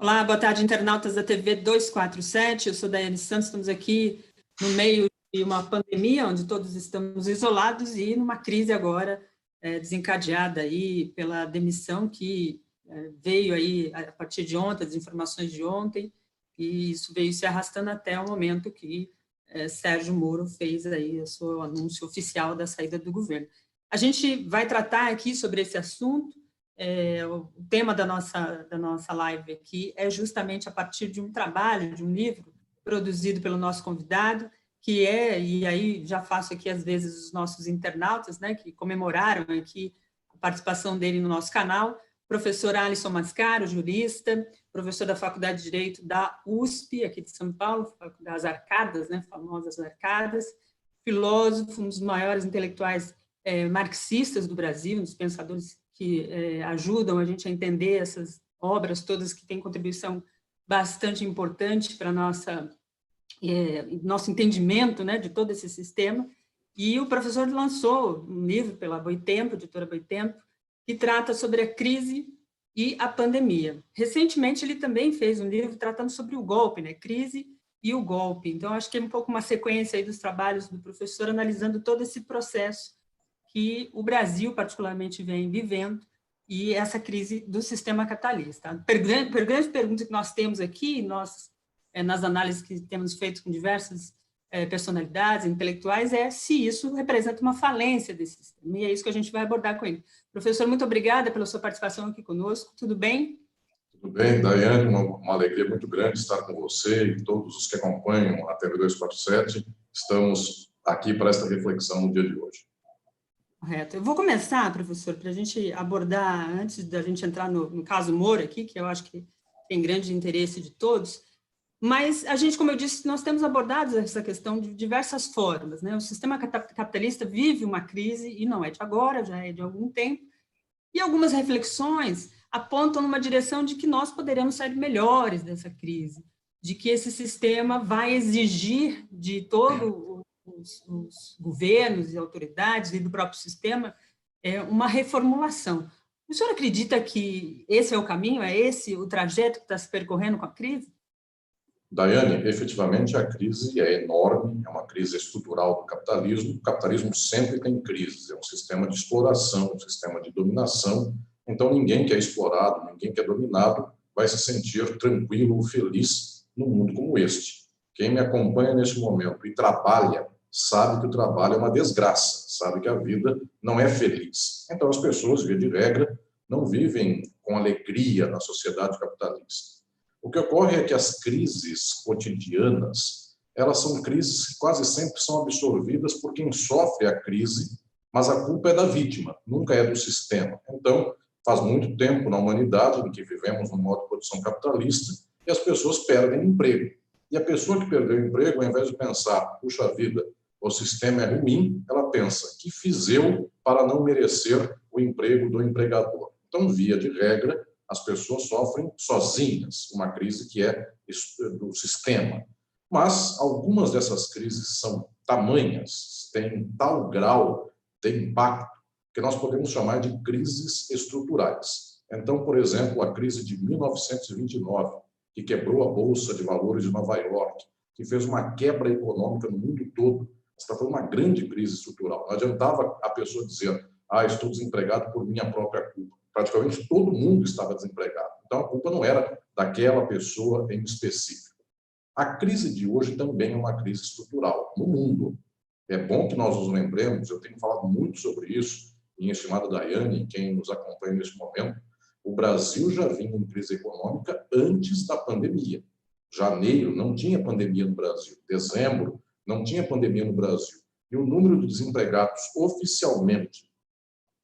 Olá, boa tarde, internautas da TV 247. Eu sou Daiane Santos, estamos aqui no meio de uma pandemia, onde todos estamos isolados e numa crise agora desencadeada aí pela demissão que veio aí a partir de ontem, as informações de ontem, e isso veio se arrastando até o momento que Sérgio Moro fez aí o seu anúncio oficial da saída do governo. A gente vai tratar aqui sobre esse assunto. O tema da nossa live aqui é justamente a partir de um trabalho, de um livro produzido pelo nosso convidado, que e aí já faço aqui às vezes os nossos internautas, né, que comemoraram aqui a participação dele no nosso canal, professor Alisson Mascaro, jurista, professor da Faculdade de Direito da USP, aqui de São Paulo, das Arcadas, né, famosas Arcadas, filósofo, um dos maiores intelectuais marxistas do Brasil, um dos pensadores que ajudam a gente a entender essas obras todas que têm contribuição bastante importante para nosso entendimento, né, de todo esse sistema. E o professor lançou um livro pela Boitempo, editora Boitempo, que trata sobre a crise e a pandemia. Recentemente, ele também fez um livro tratando sobre o golpe, né, crise e o golpe. Então, acho que é um pouco uma sequência aí dos trabalhos do professor, analisando todo esse processo que o Brasil, particularmente, vem vivendo, e essa crise do sistema capitalista. A grande pergunta que nós temos aqui, nas análises que temos feito com diversas personalidades intelectuais, é se isso representa uma falência desse sistema, e é isso que a gente vai abordar com ele. Professor, muito obrigada pela sua participação aqui conosco, tudo bem? Tudo bem, Daiane, uma alegria muito grande estar com você e todos os que acompanham a TV 247. Estamos aqui para esta reflexão no dia de hoje. Correto. Eu vou começar, professor, para a gente abordar, antes da gente entrar no caso Moro aqui, que eu acho que tem grande interesse de todos, mas a gente, como eu disse, nós temos abordado essa questão de diversas formas, né? O sistema capitalista vive uma crise, e não é de agora, já é de algum tempo, e algumas reflexões apontam numa direção de que nós poderemos sair melhores dessa crise, de que esse sistema vai exigir de todo os governos e autoridades e do próprio sistema uma reformulação. O senhor acredita que esse é o caminho, é esse o trajeto que está se percorrendo com a crise? Daiane, efetivamente a crise é enorme, é uma crise estrutural do capitalismo. O capitalismo sempre tem crises, é um sistema de exploração, um sistema de dominação. Então ninguém que é explorado, ninguém que é dominado vai se sentir tranquilo ou feliz num mundo como este. Quem me acompanha neste momento e trabalha, sabe que o trabalho é uma desgraça, sabe que a vida não é feliz. Então as pessoas, via de regra, não vivem com alegria na sociedade capitalista. O que ocorre é que as crises cotidianas, elas são crises que quase sempre são absorvidas por quem sofre a crise, mas a culpa é da vítima, nunca é do sistema. Então, faz muito tempo na humanidade em que vivemos num modo de produção capitalista e as pessoas perdem emprego. E a pessoa que perdeu o emprego, ao invés de pensar, puxa vida, o sistema é ruim, ela pensa, que fiz eu para não merecer o emprego do empregador? Então, via de regra, as pessoas sofrem sozinhas uma crise que é do sistema. Mas algumas dessas crises são tamanhas, têm tal grau de impacto, que nós podemos chamar de crises estruturais. Então, por exemplo, a crise de 1929, que quebrou a Bolsa de Valores de Nova York, que fez uma quebra econômica no mundo todo. Esta foi uma grande crise estrutural. Não adiantava a pessoa dizer, estou desempregado por minha própria culpa. Praticamente todo mundo estava desempregado. Então, a culpa não era daquela pessoa em específico. A crise de hoje também é uma crise estrutural no mundo. É bom que nós nos lembremos, eu tenho falado muito sobre isso, minha estimada Daiane, quem nos acompanha neste momento, o Brasil já vinha em crise econômica antes da pandemia. Janeiro não tinha pandemia no Brasil. Dezembro não tinha pandemia no Brasil. E o número de desempregados oficialmente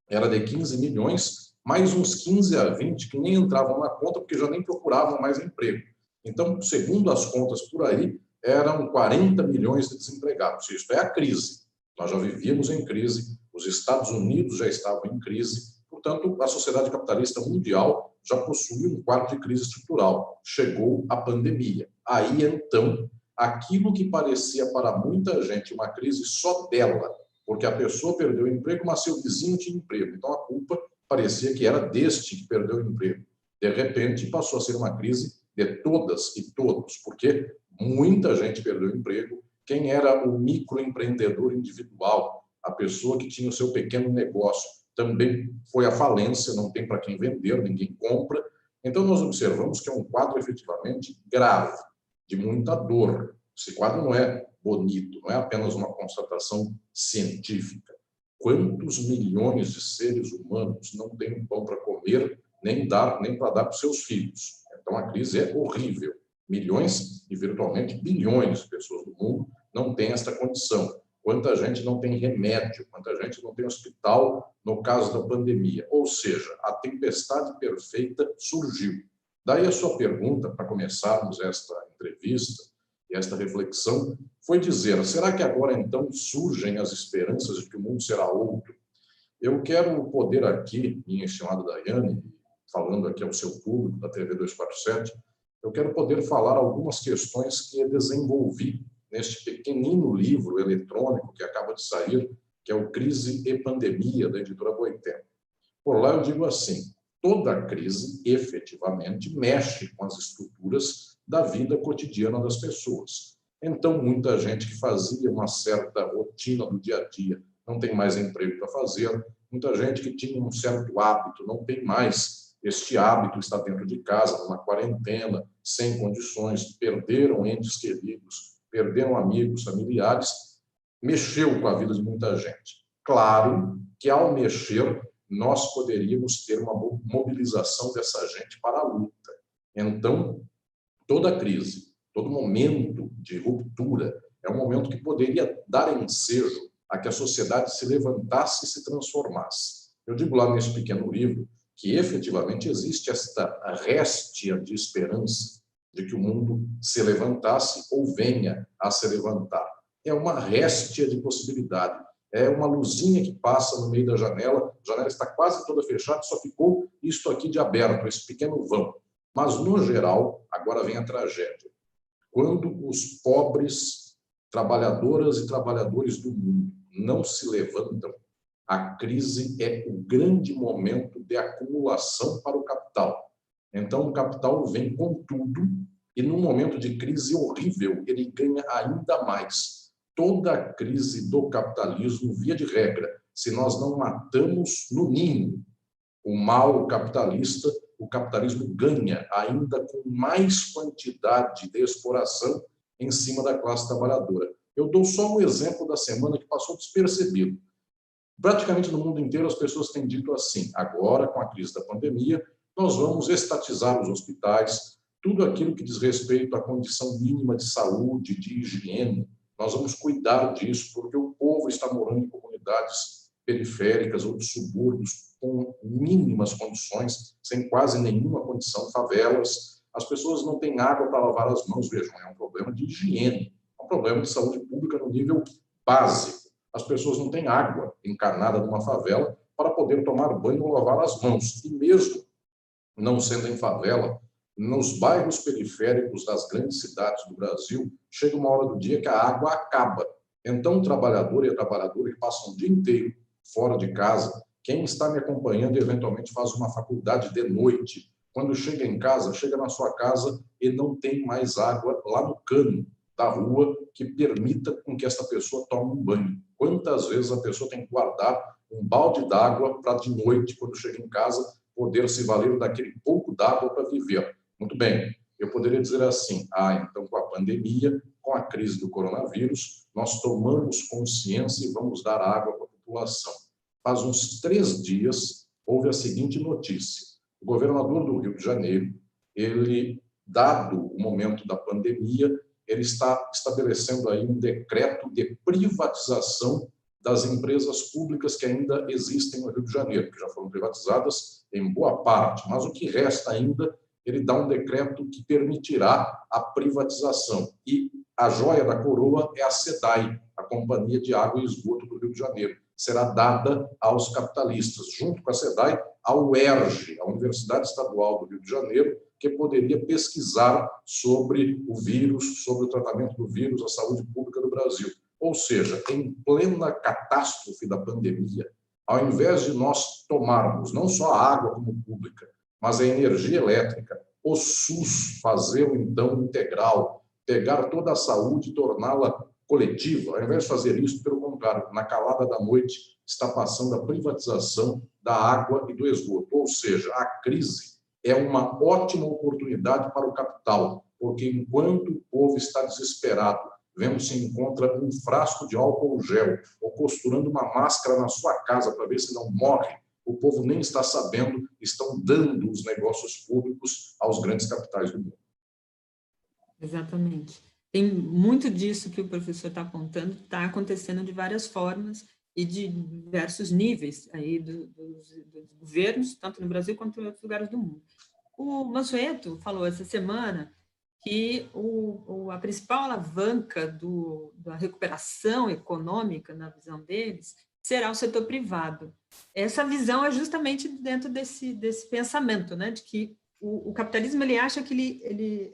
era de 15 milhões, mais uns 15 a 20 que nem entravam na conta porque já nem procuravam mais emprego. Então, segundo as contas por aí, eram 40 milhões de desempregados. Isso é a crise. Nós já vivíamos em crise, os Estados Unidos já estavam em crise, portanto, a sociedade capitalista mundial já possui um quadro de crise estrutural. Chegou a pandemia. Aí, então, aquilo que parecia para muita gente uma crise só dela, porque a pessoa perdeu o emprego, mas seu vizinho tinha emprego. Então, a culpa parecia que era deste que perdeu o emprego. De repente, passou a ser uma crise de todas e todos, porque muita gente perdeu o emprego. Quem era o microempreendedor individual, a pessoa que tinha o seu pequeno negócio, também foi à falência, não tem para quem vender, ninguém compra. Então, nós observamos que é um quadro efetivamente grave, de muita dor. Esse quadro não é bonito, não é apenas uma constatação científica. Quantos milhões de seres humanos não têm pão para comer, nem para dar para os seus filhos? Então, a crise é horrível. Milhões e virtualmente bilhões de pessoas do mundo não têm esta condição. Quanta gente não tem remédio, quanta gente não tem hospital no caso da pandemia. Ou seja, a tempestade perfeita surgiu. Daí a sua pergunta, para começarmos esta entrevista e esta reflexão, foi dizer, será que agora então surgem as esperanças de que o mundo será outro? Eu quero poder aqui, minha estimada Daiane, falando aqui ao seu público da TV 247, eu quero poder falar algumas questões que eu desenvolvi neste pequenino livro eletrônico que acaba de sair, que é o Crise e Pandemia, da editora Boitempo. Por lá eu digo assim, toda crise, efetivamente, mexe com as estruturas da vida cotidiana das pessoas. Então, muita gente que fazia uma certa rotina do dia a dia não tem mais emprego para fazer, muita gente que tinha um certo hábito não tem mais este hábito, está dentro de casa, numa quarentena, sem condições, perderam entes queridos, perderam amigos, familiares, mexeu com a vida de muita gente. Claro que, ao mexer, nós poderíamos ter uma mobilização dessa gente para a luta. Então, toda crise, todo momento de ruptura, é um momento que poderia dar ensejo a que a sociedade se levantasse e se transformasse. Eu digo lá nesse pequeno livro que efetivamente existe esta réstia de esperança de que o mundo se levantasse ou venha a se levantar. É uma réstia de possibilidade. É uma luzinha que passa no meio da janela, a janela está quase toda fechada, só ficou isto aqui de aberto, esse pequeno vão. Mas, no geral, agora vem a tragédia. Quando os pobres trabalhadoras e trabalhadores do mundo não se levantam, a crise é o grande momento de acumulação para o capital. Então, o capital vem com tudo e, num momento de crise horrível, ele ganha ainda mais. Toda crise do capitalismo, via de regra, se nós não matamos no ninho o mal capitalista, o capitalismo ganha ainda com mais quantidade de exploração em cima da classe trabalhadora. Eu dou só um exemplo da semana que passou despercebido. Praticamente no mundo inteiro as pessoas têm dito assim, agora com a crise da pandemia, nós vamos estatizar os hospitais, tudo aquilo que diz respeito à condição mínima de saúde, de higiene, nós vamos cuidar disso, porque o povo está morando em comunidades periféricas ou de subúrbios com mínimas condições, sem quase nenhuma condição, favelas. As pessoas não têm água para lavar as mãos, vejam, é um problema de higiene, é um problema de saúde pública no nível básico. As pessoas não têm água encarnada numa favela para poder tomar banho ou lavar as mãos. E mesmo não sendo em favela, nos bairros periféricos das grandes cidades do Brasil, chega uma hora do dia que a água acaba. Então, o trabalhador e a trabalhadora que passam o dia inteiro fora de casa, quem está me acompanhando eventualmente faz uma faculdade de noite, quando chega em casa, chega na sua casa e não tem mais água lá no cano da rua que permita com que esta pessoa tome um banho. Quantas vezes a pessoa tem que guardar um balde d'água para de noite, quando chega em casa, poder se valer daquele pouco d'água para viver? Muito bem, eu poderia dizer assim, então com a pandemia, com a crise do coronavírus, nós tomamos consciência e vamos dar água para a população. Faz uns 3 dias, houve a seguinte notícia. O governador do Rio de Janeiro, ele, dado o momento da pandemia, ele está estabelecendo aí um decreto de privatização das empresas públicas que ainda existem no Rio de Janeiro, que já foram privatizadas em boa parte, mas o que resta ainda, ele dá um decreto que permitirá a privatização. E a joia da coroa é a SEDAI, a Companhia de Água e Esgoto do Rio de Janeiro. Será dada aos capitalistas, junto com a SEDAI, a UERJ, a Universidade Estadual do Rio de Janeiro, que poderia pesquisar sobre o vírus, sobre o tratamento do vírus, a saúde pública do Brasil. Ou seja, em plena catástrofe da pandemia, ao invés de nós tomarmos não só a água como pública, mas a energia elétrica, o SUS, fazê-lo então integral, pegar toda a saúde e torná-la coletiva. Ao invés de fazer isso, pelo contrário, na calada da noite está passando a privatização da água e do esgoto. Ou seja, a crise é uma ótima oportunidade para o capital, porque enquanto o povo está desesperado, vendo se encontra um frasco de álcool gel ou costurando uma máscara na sua casa para ver se não morre, o povo nem está sabendo, estão dando os negócios públicos aos grandes capitais do mundo. Exatamente. Tem muito disso que o professor está apontando, está acontecendo de várias formas e de diversos níveis aí dos governos, tanto no Brasil quanto em outros lugares do mundo. O Mansueto falou essa semana que a principal alavanca da recuperação econômica, na visão deles, será o setor privado. Essa visão é justamente dentro desse pensamento, né, de que o capitalismo ele acha que ele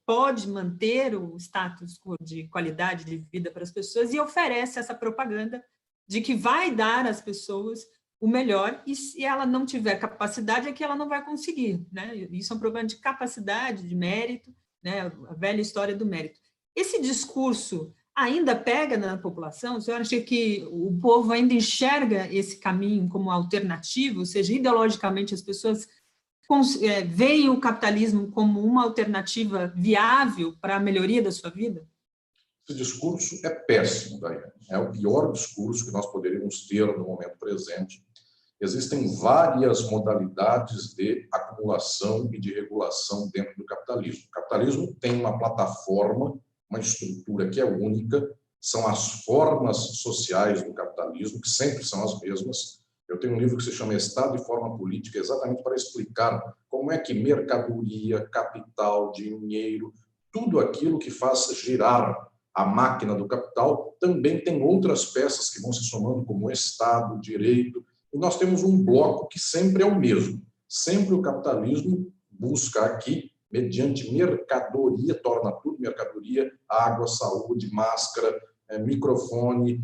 pode manter o status quo de qualidade de vida para as pessoas e oferece essa propaganda de que vai dar às pessoas o melhor, e se ela não tiver capacidade, é que ela não vai conseguir, né? Isso é um problema de capacidade, de mérito, né? A velha história do mérito. Esse discurso ainda pega na população? O senhor acha que o povo ainda enxerga esse caminho como alternativo, ou seja, ideologicamente as pessoas veem o capitalismo como uma alternativa viável para a melhoria da sua vida? Esse discurso é péssimo, Daiane. É o pior discurso que nós poderíamos ter no momento presente. Existem várias modalidades de acumulação e de regulação dentro do capitalismo. O capitalismo tem uma plataforma, uma estrutura que é única, são as formas sociais do capitalismo, que sempre são as mesmas. Eu tenho um livro que se chama Estado e Forma Política, exatamente para explicar como é que mercadoria, capital, dinheiro, tudo aquilo que faz girar a máquina do capital, também tem outras peças que vão se somando, como o Estado, o direito, e nós temos um bloco que sempre é o mesmo. Sempre o capitalismo busca aqui, mediante mercadoria, torna tudo mercadoria, água, saúde, máscara, microfone,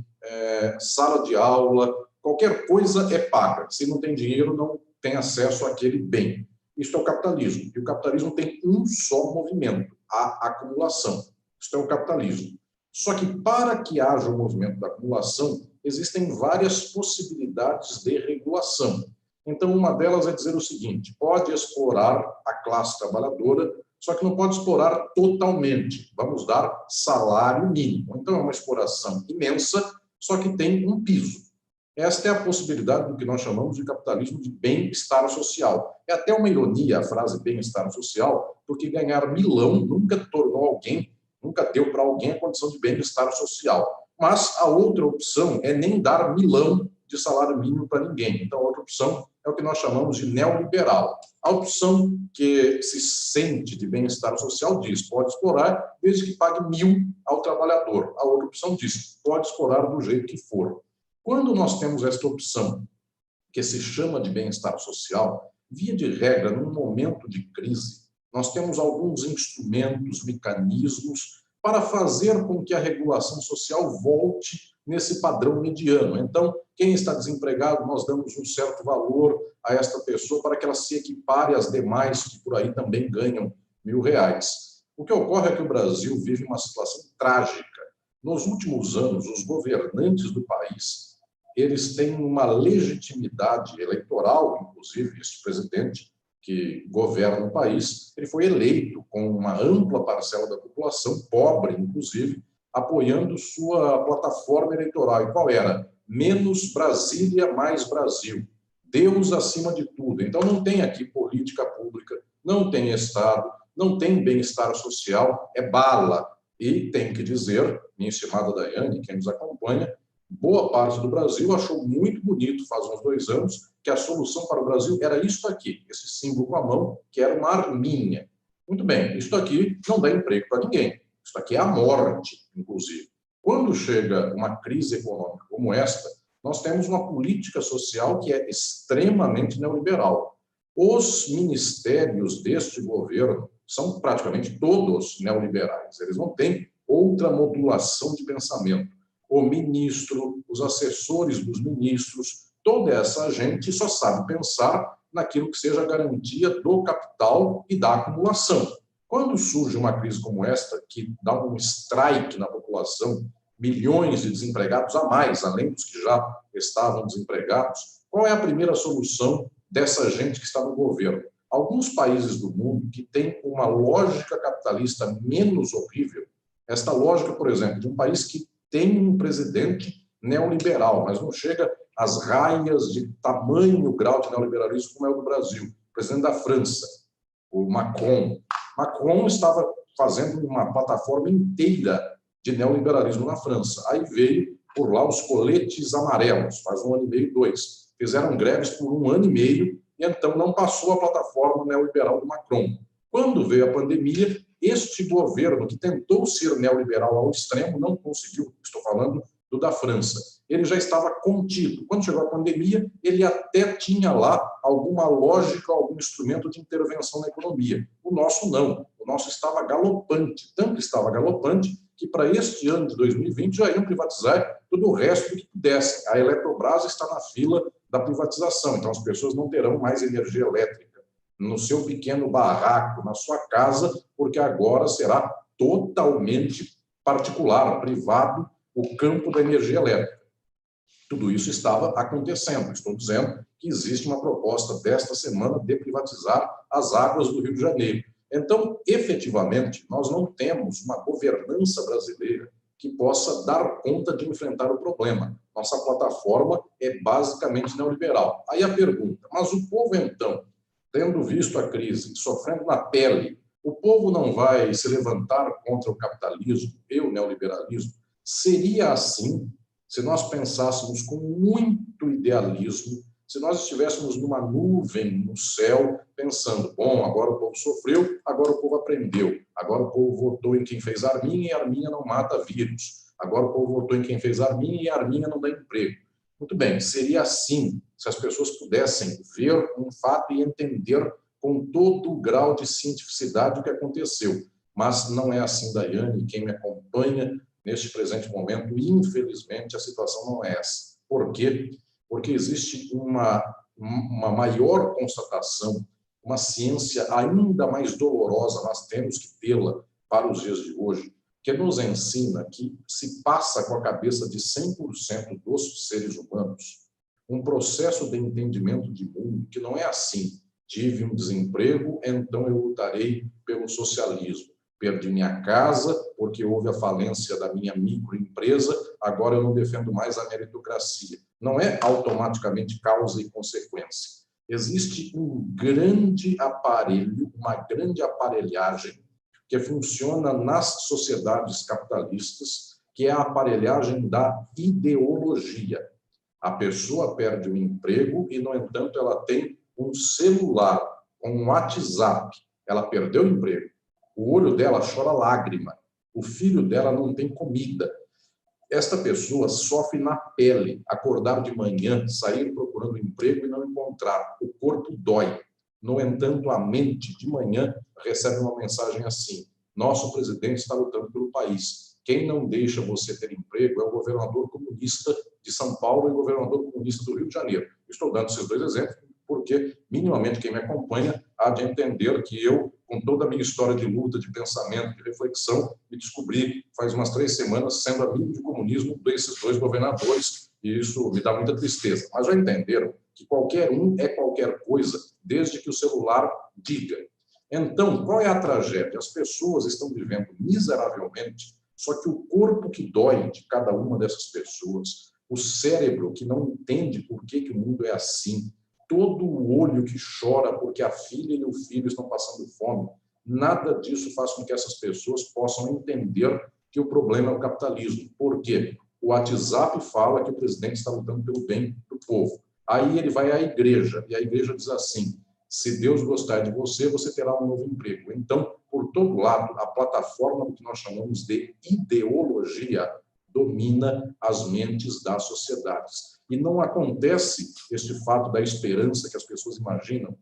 sala de aula, qualquer coisa é paga. Se não tem dinheiro, não tem acesso àquele bem. Isso é o capitalismo. E o capitalismo tem um só movimento, a acumulação. Isso é o capitalismo. Só que para que haja o movimento da acumulação, existem várias possibilidades de regulação. Então, uma delas é dizer o seguinte: pode explorar a classe trabalhadora, só que não pode explorar totalmente. Vamos dar salário mínimo. Então, é uma exploração imensa, só que tem um piso. Esta é a possibilidade do que nós chamamos de capitalismo de bem-estar social. É até uma ironia a frase bem-estar social, porque ganhar milão nunca tornou alguém, nunca deu para alguém a condição de bem-estar social. Mas a outra opção é nem dar milão de salário mínimo para ninguém. Então, a outra opção é o que nós chamamos de neoliberal. A opção que se sente de bem-estar social diz: pode explorar desde que pague 1.000 ao trabalhador. A outra opção diz: pode explorar do jeito que for. Quando nós temos esta opção, que se chama de bem-estar social, via de regra, num momento de crise, nós temos alguns instrumentos, mecanismos para fazer com que a regulação social volte nesse padrão mediano. Então, quem está desempregado, nós damos um certo valor a esta pessoa para que ela se equipare às demais que por aí também ganham R$1.000. O que ocorre é que o Brasil vive uma situação trágica. Nos últimos anos, os governantes do país, eles têm uma legitimidade eleitoral, inclusive este presidente que governa o país, ele foi eleito com uma ampla parcela da população, pobre inclusive, apoiando sua plataforma eleitoral. E qual era? Menos Brasília, mais Brasil. Deus acima de tudo. Então não tem aqui política pública, não tem Estado, não tem bem-estar social, é bala. E tem que dizer, minha estimada Daiane, quem nos acompanha, boa parte do Brasil achou muito bonito, faz uns 2 anos, que a solução para o Brasil era isso aqui, esse símbolo com a mão, que era uma arminha. Muito bem, isso aqui não dá emprego para ninguém. Isso aqui é a morte, inclusive. Quando chega uma crise econômica como esta, nós temos uma política social que é extremamente neoliberal. Os ministérios deste governo são praticamente todos neoliberais. Eles não têm outra modulação de pensamento. O ministro, os assessores dos ministros, toda essa gente só sabe pensar naquilo que seja a garantia do capital e da acumulação. Quando surge uma crise como esta, que dá um strike na população, milhões de desempregados a mais, além dos que já estavam desempregados, qual é a primeira solução dessa gente que está no governo? Alguns países do mundo que têm uma lógica capitalista menos horrível, esta lógica, por exemplo, de um país que tem um presidente neoliberal, mas não chega às raias de tamanho grau de neoliberalismo como é o do Brasil. O presidente da França, o Macron. Macron estava fazendo uma plataforma inteira de neoliberalismo na França. Aí veio por lá os coletes amarelos, faz 1 ano e meio, 2. Fizeram greves por 1 ano e meio e então não passou a plataforma neoliberal do Macron. Quando veio a pandemia, este governo, que tentou ser neoliberal ao extremo, não conseguiu, estou falando do da França. Ele já estava contido. Quando chegou a pandemia, ele até tinha lá alguma lógica, algum instrumento de intervenção na economia. O nosso não. O nosso estava galopante. Tanto estava galopante que para este ano de 2020 já iam privatizar todo o resto do que pudessem. A Eletrobras está na fila da privatização, então as pessoas não terão mais energia elétrica no seu pequeno barraco, na sua casa, porque agora será totalmente particular, privado, o campo da energia elétrica. Tudo isso estava acontecendo. Estou dizendo que existe uma proposta desta semana de privatizar as águas do Rio de Janeiro. Então, efetivamente, nós não temos uma governança brasileira que possa dar conta de enfrentar o problema. Nossa plataforma é basicamente neoliberal. Aí a pergunta, mas o povo então, tendo visto a crise, sofrendo na pele, o povo não vai se levantar contra o capitalismo e o neoliberalismo? Seria assim se nós pensássemos com muito idealismo, se nós estivéssemos numa nuvem no céu, pensando, bom, agora o povo sofreu, agora o povo aprendeu, agora o povo votou em quem fez arminha e arminha não mata vírus, agora o povo votou em quem fez arminha e arminha não dá emprego. Muito bem, seria assim se as pessoas pudessem ver um fato e entender com todo o grau de cientificidade o que aconteceu. Mas não é assim, Daiane, quem me acompanha neste presente momento, infelizmente, a situação não é essa. Por quê? Porque existe uma maior constatação, uma ciência ainda mais dolorosa, nós temos que tê-la para os dias de hoje, que nos ensina que se passa com a cabeça de 100% dos seres humanos um processo de entendimento de mundo que não é assim. Tive um desemprego, então eu lutarei pelo socialismo. Perdi minha casa porque houve a falência da minha microempresa, agora eu não defendo mais a meritocracia. Não é automaticamente causa e consequência. Existe um grande aparelho, uma grande aparelhagem que funciona nas sociedades capitalistas, que é a aparelhagem da ideologia. A pessoa perde o emprego e, no entanto, ela tem um celular, um WhatsApp. Ela perdeu o emprego. O olho dela chora lágrima. O filho dela não tem comida. Esta pessoa sofre na pele. Acordar de manhã, sair procurando emprego e não encontrar. O corpo dói. No entanto, a mente, de manhã, recebe uma mensagem assim: nosso presidente está lutando pelo país. Quem não deixa você ter emprego é o governador comunista de São Paulo e o governador comunista do Rio de Janeiro. Estou dando esses dois exemplos porque, minimamente, quem me acompanha há de entender que eu, com toda a minha história de luta, de pensamento, de reflexão, me descobri, faz umas 3 semanas, sendo amigo de comunismo desses 2 governadores, e isso me dá muita tristeza. Mas já entenderam que qualquer um é qualquer coisa, desde que o celular diga. Então, qual é a tragédia? As pessoas estão vivendo miseravelmente, só que o corpo que dói de cada uma dessas pessoas, o cérebro que não entende por que o mundo é assim, todo o olho que chora porque a filha e o filho estão passando fome, nada disso faz com que essas pessoas possam entender que o problema é o capitalismo. Por quê? O WhatsApp fala que o presidente está lutando pelo bem do povo. Aí ele vai à igreja, e a igreja diz assim: se Deus gostar de você, você terá um novo emprego. Então, por todo lado, a plataforma do que nós chamamos de ideologia domina as mentes das sociedades. E não acontece este fato da esperança que as pessoas imaginam.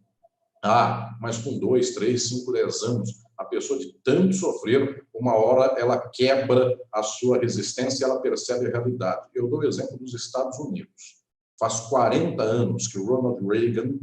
Mas com 2, 3, 5, 10 anos, a pessoa de tanto sofrer, uma hora ela quebra a sua resistência e ela percebe a realidade. Eu dou o exemplo dos Estados Unidos. Faz 40 anos que o Ronald Reagan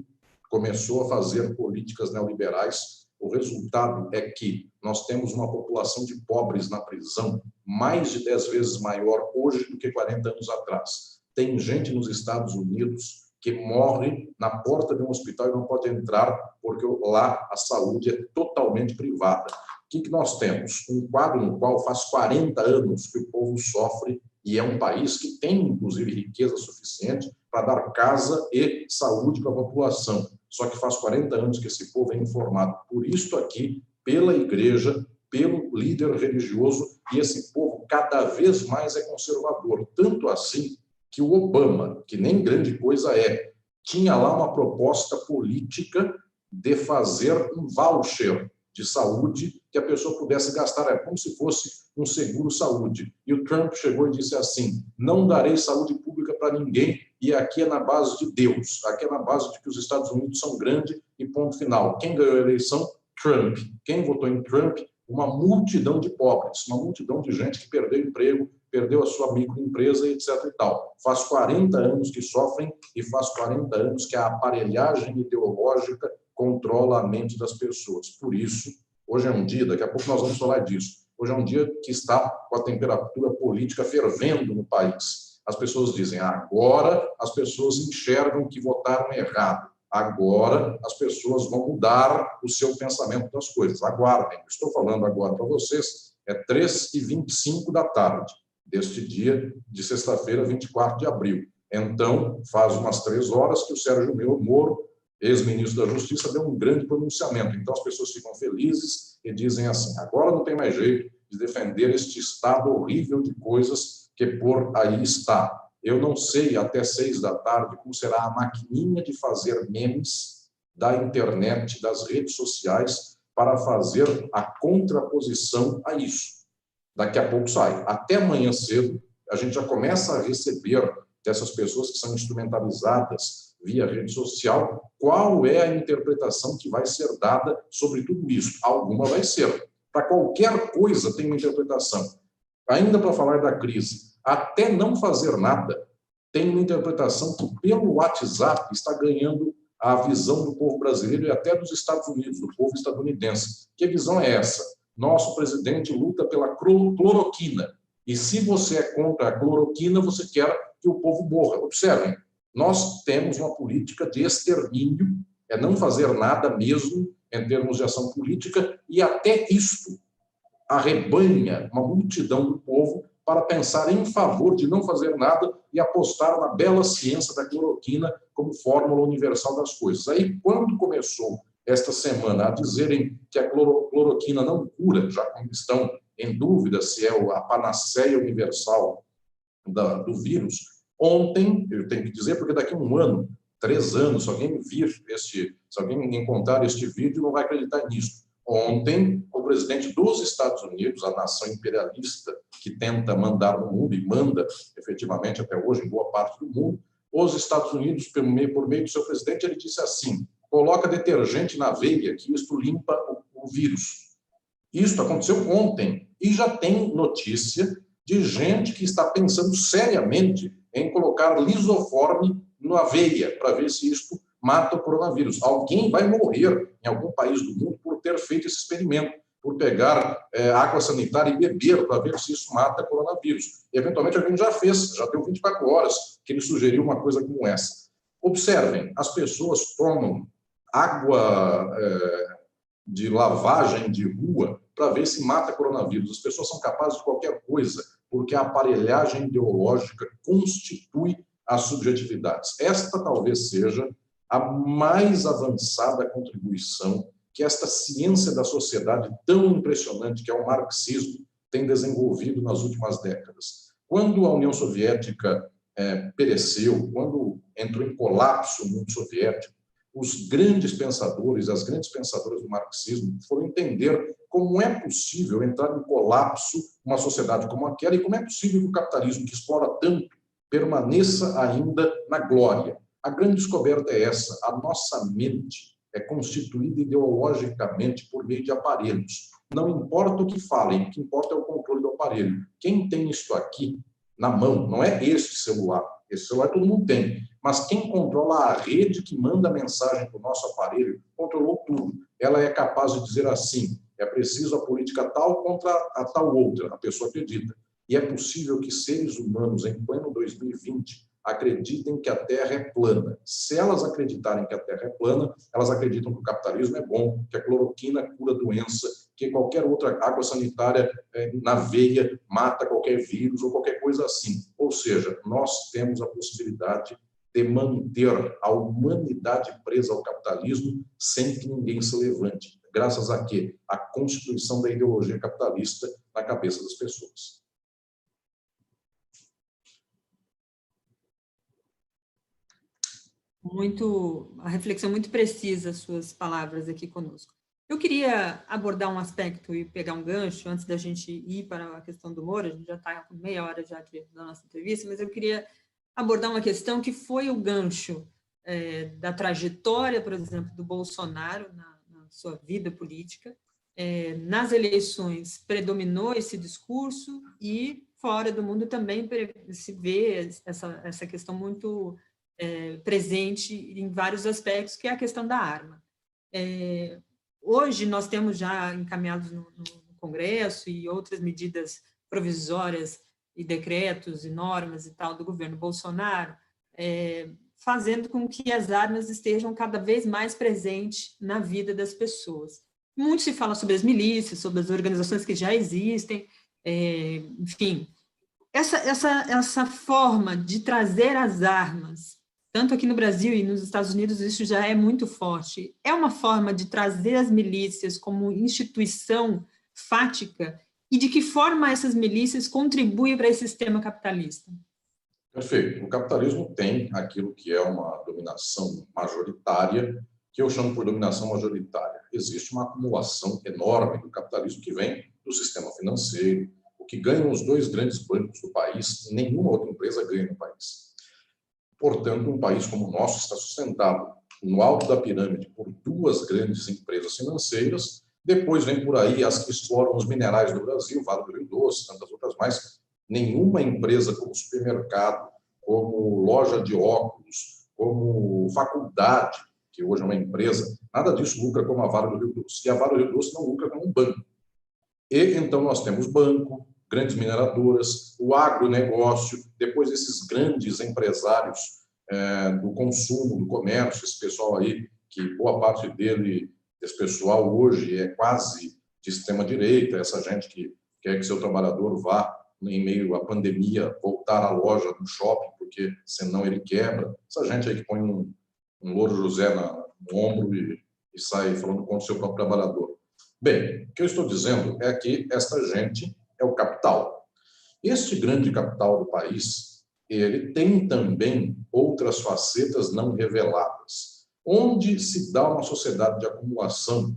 começou a fazer políticas neoliberais, o resultado é que nós temos uma população de pobres na prisão mais de 10 vezes maior hoje do que 40 anos atrás. Tem gente nos Estados Unidos que morre na porta de um hospital e não pode entrar porque lá a saúde é totalmente privada. O que nós temos? Um quadro no qual faz 40 anos que o povo sofre e é um país que tem, inclusive, riqueza suficiente para dar casa e saúde para a população. Só que faz 40 anos que esse povo é informado por isto aqui, pela igreja, pelo líder religioso, e esse povo cada vez mais é conservador. Tanto assim que o Obama, que nem grande coisa é, tinha lá uma proposta política de fazer um voucher de saúde que a pessoa pudesse gastar, é como se fosse um seguro-saúde. E o Trump chegou e disse assim: não darei saúde pública para ninguém, e aqui é na base de Deus, aqui é na base de que os Estados Unidos são grandes e ponto final. Quem ganhou a eleição? Trump. Quem votou em Trump? Uma multidão de pobres, uma multidão de gente que perdeu emprego, perdeu a sua microempresa, etc. e tal. Faz 40 anos que sofrem e faz 40 anos que a aparelhagem ideológica controla a mente das pessoas. Por isso, hoje é um dia, daqui a pouco nós vamos falar disso, hoje é um dia que está com a temperatura política fervendo no país. As pessoas dizem, agora as pessoas enxergam que votaram errado. Agora as pessoas vão mudar o seu pensamento das coisas. Aguardem, estou falando agora para vocês, é 3h25 da tarde, deste dia de sexta-feira, 24 de abril. Então, faz umas 3 horas que o Sérgio Moro, ex-ministro da Justiça, deu um grande pronunciamento. Então, as pessoas ficam felizes e dizem assim, agora não tem mais jeito de defender este estado horrível de coisas que por aí está. Eu não sei até 6 da tarde como será a maquininha de fazer memes da internet, das redes sociais, para fazer a contraposição a isso. Daqui a pouco sai. Até amanhã cedo, a gente já começa a receber dessas pessoas que são instrumentalizadas via rede social, qual é a interpretação que vai ser dada sobre tudo isso. Alguma vai ser. Para qualquer coisa tem uma interpretação. Ainda para falar da crise, até não fazer nada, tem uma interpretação que pelo WhatsApp está ganhando a visão do povo brasileiro e até dos Estados Unidos, do povo estadunidense. Que visão é essa? Nosso presidente luta pela cloroquina. E se você é contra a cloroquina, você quer que o povo morra. Observem, nós temos uma política de extermínio, é não fazer nada mesmo em termos de ação política, e até isto arrebanha uma multidão do povo para pensar em favor de não fazer nada e apostar na bela ciência da cloroquina como fórmula universal das coisas. Aí, quando começou esta semana a dizerem que a cloroquina não cura, já que estão em dúvida se é a panaceia universal do vírus, ontem, eu tenho que dizer, porque daqui a 1 ano, 3 anos, se alguém se alguém encontrar este vídeo, não vai acreditar nisso. Ontem, o presidente dos Estados Unidos, a nação imperialista que tenta mandar no mundo, e manda efetivamente até hoje em boa parte do mundo, os Estados Unidos, por meio do seu presidente, ele disse assim, coloca detergente na veia, que isto limpa o vírus. Isso aconteceu ontem, e já tem notícia de gente que está pensando seriamente em colocar lisoforme na veia, para ver se isto mata o coronavírus. Alguém vai morrer em algum país do mundo por ter feito esse experimento, por pegar água sanitária e beber para ver se isso mata coronavírus. E, eventualmente, alguém já fez, já deu 24 horas que ele sugeriu uma coisa como essa. Observem, as pessoas tomam água de lavagem de rua para ver se mata coronavírus. As pessoas são capazes de qualquer coisa, porque a aparelhagem ideológica constitui as subjetividades. Esta talvez seja a mais avançada contribuição que esta ciência da sociedade tão impressionante que é o marxismo tem desenvolvido nas últimas décadas. Quando a União Soviética pereceu, quando entrou em colapso o mundo soviético, os grandes pensadores, as grandes pensadoras do marxismo foram entender como é possível entrar em colapso uma sociedade como aquela e como é possível que o capitalismo, que explora tanto, permaneça ainda na glória. A grande descoberta é essa, a nossa mente é constituída ideologicamente por meio de aparelhos. Não importa o que falem, o que importa é o controle do aparelho. Quem tem isso aqui na mão, não é este celular Esse celular todo mundo tem. Mas quem controla a rede que manda a mensagem para o nosso aparelho, controlou tudo. Ela é capaz de dizer assim, é preciso a política tal contra a tal outra, a pessoa acredita. E é possível que seres humanos, em pleno 2020, acreditem que a Terra é plana. Se elas acreditarem que a Terra é plana, elas acreditam que o capitalismo é bom, que a cloroquina cura doença, que qualquer outra água sanitária na veia mata qualquer vírus ou qualquer coisa assim. Ou seja, nós temos a possibilidade de manter a humanidade presa ao capitalismo sem que ninguém se levante. Graças a quê? A constituição da ideologia capitalista na cabeça das pessoas. A reflexão muito precisa, as suas palavras aqui conosco. Eu queria abordar um aspecto e pegar um gancho antes da gente ir para a questão do Moro. A gente já está com meia hora já da nossa entrevista, mas eu queria abordar uma questão que foi o gancho da trajetória, por exemplo, do Bolsonaro na sua vida política. Nas eleições predominou esse discurso e fora do mundo também se vê essa questão muito presente em vários aspectos, que é a questão da arma. Hoje nós temos já encaminhados no Congresso e outras medidas provisórias e decretos e normas e tal do governo Bolsonaro, fazendo com que as armas estejam cada vez mais presentes na vida das pessoas. Muito se fala sobre as milícias, sobre as organizações que já existem, enfim. Essa forma de trazer as armas, tanto aqui no Brasil e nos Estados Unidos, isso já é muito forte. É uma forma de trazer as milícias como instituição fática e de que forma essas milícias contribuem para esse sistema capitalista? Perfeito. O capitalismo tem aquilo que é uma dominação majoritária, que eu chamo por dominação majoritária. Existe uma acumulação enorme do capitalismo que vem do sistema financeiro. O que ganham os dois grandes bancos do país, nenhuma outra empresa ganha no país. Portanto, um país como o nosso está sustentado no alto da pirâmide por duas grandes empresas financeiras. Depois vem por aí as que exploram os minerais do Brasil, Vale do Rio Doce, tantas outras mais. Nenhuma empresa como supermercado, como loja de óculos, como faculdade, que hoje é uma empresa, nada disso lucra como a Vale do Rio Doce. E a Vale do Rio Doce não lucra como um banco. E então nós temos banco, grandes mineradoras, o agronegócio, depois esses grandes empresários do consumo, do comércio, esse pessoal aí, que boa parte dele, esse pessoal hoje é quase de extrema-direita, essa gente que quer que seu trabalhador vá, em meio à pandemia, voltar à loja do shopping, porque senão ele quebra. Essa gente aí que põe um Louro José no ombro e sai falando contra o seu próprio trabalhador. Bem, o que eu estou dizendo é que esta gente é o capital. Este grande capital do país, ele tem também outras facetas não reveladas. Onde se dá uma sociedade de acumulação,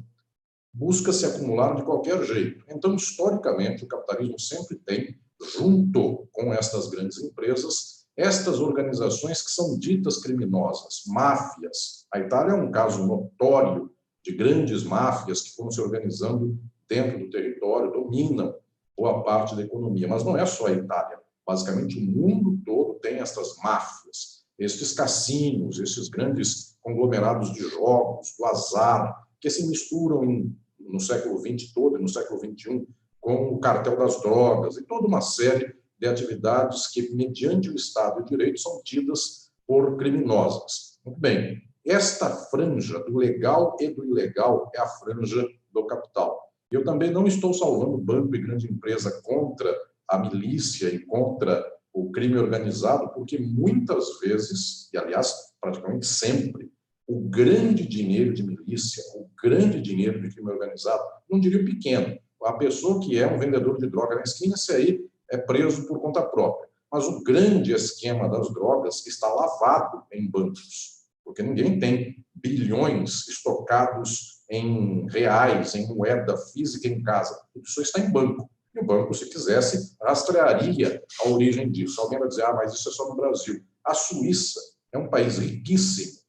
busca se acumular de qualquer jeito. Então, historicamente, o capitalismo sempre tem, junto com estas grandes empresas, estas organizações que são ditas criminosas, máfias. A Itália é um caso notório de grandes máfias que foram se organizando dentro do território, dominam boa parte da economia. Mas não é só a Itália. Basicamente, o mundo todo tem estas máfias, estes cassinos, esses grandes conglomerados de jogos, do azar, que se misturam no século XX todo e no século XXI com o cartel das drogas e toda uma série de atividades que, mediante o Estado de Direito, são tidas por criminosas. Muito bem, esta franja do legal e do ilegal é a franja do capital. Eu também não estou salvando banco e grande empresa contra a milícia e contra o crime organizado, porque muitas vezes, e aliás, praticamente sempre, o grande dinheiro de milícia, o grande dinheiro de crime organizado, não diria o pequeno, a pessoa que é um vendedor de droga na esquina, esse aí é preso por conta própria. Mas o grande esquema das drogas está lavado em bancos, porque ninguém tem bilhões estocados em reais, em moeda física em casa. Tudo isso está em banco. E o banco, se quisesse, rastrearia a origem disso. Alguém vai dizer, mas isso é só no Brasil. A Suíça é um país riquíssimo,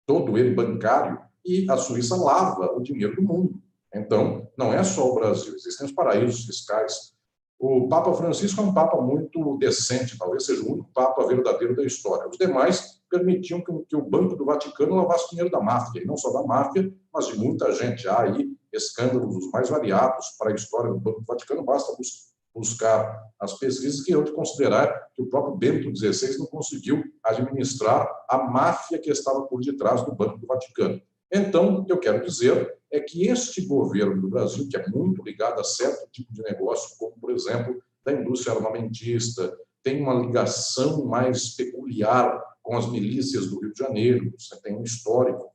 todo ele bancário, e a Suíça lava o dinheiro do mundo. Então, não é só o Brasil, existem os paraísos fiscais O Papa Francisco é um Papa muito decente, talvez seja o único Papa verdadeiro da história. Os demais permitiam que o Banco do Vaticano lavasse dinheiro da máfia, e não só da máfia, mas de muita gente. Há aí escândalos os mais variados para a história do Banco do Vaticano, basta buscar as pesquisas que eu de considerar que o próprio Bento XVI não conseguiu administrar a máfia que estava por detrás do Banco do Vaticano. Então, o que eu quero dizer é que este governo do Brasil, que é muito ligado a certo tipo de negócio, como, por exemplo, da indústria armamentista, tem uma ligação mais peculiar com as milícias do Rio de Janeiro, você tem um histórico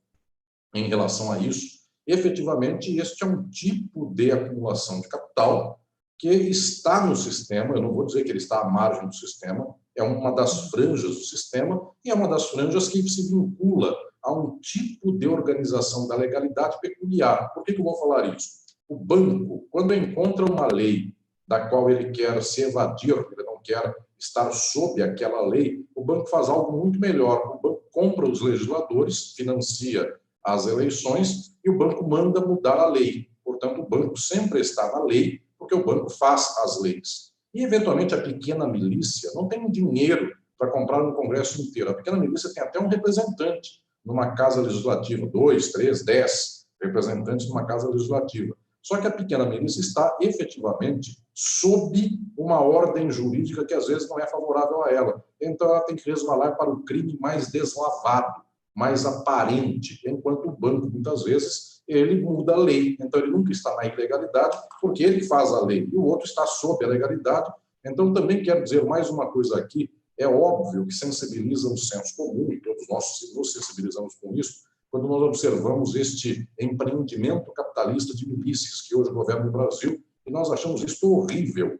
em relação a isso. Efetivamente, este é um tipo de acumulação de capital que está no sistema, eu não vou dizer que ele está à margem do sistema, é uma das franjas do sistema e é uma das franjas que se vincula a um tipo de organização da legalidade peculiar. Por que eu vou falar isso? O banco, quando encontra uma lei da qual ele quer se evadir, ele não quer estar sob aquela lei, o banco faz algo muito melhor. O banco compra os legisladores, financia as eleições e o banco manda mudar a lei. Portanto, o banco sempre está na lei, porque o banco faz as leis. E, eventualmente, a pequena milícia não tem dinheiro para comprar um Congresso inteiro. A pequena milícia tem até um representante numa casa legislativa, 2, 3, 10 representantes numa casa legislativa. Só que a pequena milícia está efetivamente sob uma ordem jurídica que às vezes não é favorável a ela. Então ela tem que resvalar para o crime mais deslavado, mais aparente, enquanto o banco, muitas vezes, ele muda a lei. Então ele nunca está na ilegalidade, porque ele faz a lei, e o outro está sob a legalidade. Então também quero dizer mais uma coisa aqui. É óbvio que sensibiliza o senso comum, e todos nós nos sensibilizamos com isso, quando nós observamos este empreendimento capitalista de milícias que hoje governa o Brasil, e nós achamos isso horrível.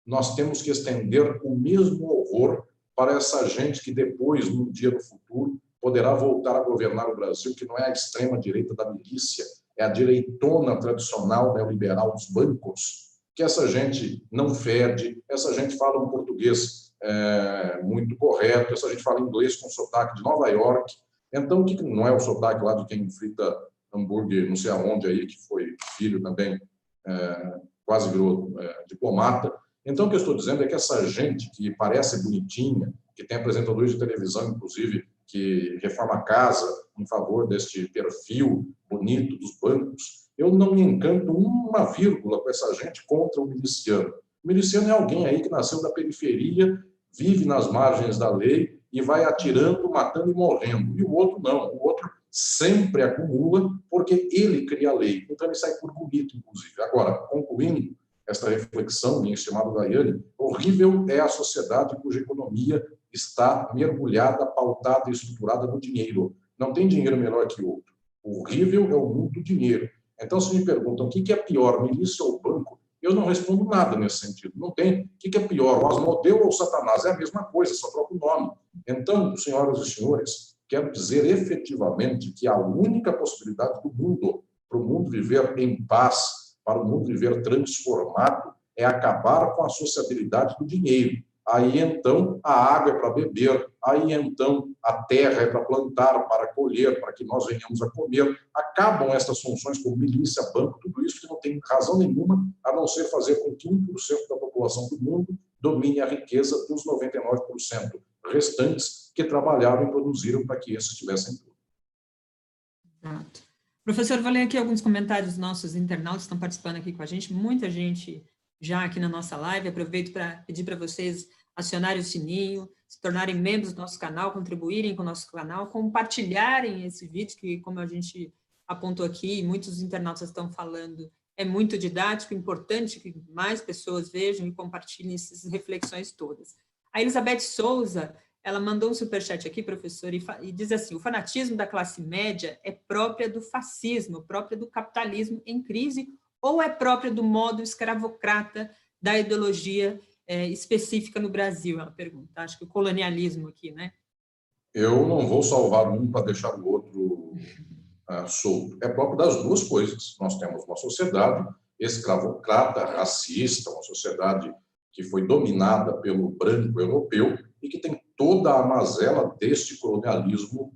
Nós temos que estender o mesmo horror para essa gente que depois, num dia no futuro, poderá voltar a governar o Brasil, que não é a extrema-direita da milícia, é a direitona tradicional neoliberal dos bancos, que essa gente não fede, essa gente fala um português muito correto, essa gente fala inglês com sotaque de Nova York. Então, que não é o sotaque lá de quem frita hambúrguer, não sei aonde aí, que foi filho também, quase virou diplomata. Então, o que eu estou dizendo é que essa gente que parece bonitinha, que tem apresentadores de televisão, inclusive, que reforma a casa em favor deste perfil bonito dos bancos, eu não me encanto uma vírgula com essa gente contra o miliciano. O miliciano é alguém aí que nasceu da periferia, vive nas margens da lei e vai atirando, matando e morrendo. E o outro não. O outro sempre acumula porque ele cria a lei. Então ele sai por bonito, inclusive. Agora, concluindo esta reflexão, minha estimada Daiane, horrível é a sociedade cuja economia está mergulhada, pautada e estruturada no dinheiro. Não tem dinheiro melhor que outro. Horrível é o mundo do dinheiro. Então, se me perguntam o que é pior, milícia ou banco, eu não respondo nada nesse sentido. Não tem. O que é pior, o Asmodeu ou o Satanás? É a mesma coisa, só troca o nome. Então, senhoras e senhores, quero dizer efetivamente que a única possibilidade do mundo, para o mundo viver em paz, para o mundo viver transformado, é acabar com a sociabilidade do dinheiro. Aí, então, a água é para beber, aí, então, a terra é para plantar, para colher, para que nós venhamos a comer. Acabam essas funções como milícia, banco, tudo isso que não tem razão nenhuma, a não ser fazer com que 1% da população do mundo domine a riqueza dos 99% restantes que trabalharam e produziram para que esses tivessem tudo. Exato. Professor, vou ler aqui alguns comentários dos nossos internautas que estão participando aqui com a gente, muita gente já aqui na nossa live. Aproveito para pedir para vocês acionarem o sininho, se tornarem membros do nosso canal, contribuírem com o nosso canal, compartilharem esse vídeo, que, como a gente apontou aqui, muitos internautas estão falando, é muito didático, importante que mais pessoas vejam e compartilhem essas reflexões todas. A Elizabeth Souza, ela mandou um superchat aqui, professor, e diz assim: o fanatismo da classe média é própria do fascismo, própria do capitalismo em crise, ou é própria do modo escravocrata da ideologia específica no Brasil? Ela pergunta. Acho que o colonialismo aqui, né? Eu não vou salvar um para deixar o outro solto. É próprio das duas coisas. Nós temos uma sociedade escravocrata, racista, uma sociedade que foi dominada pelo branco europeu e que tem toda a mazela deste colonialismo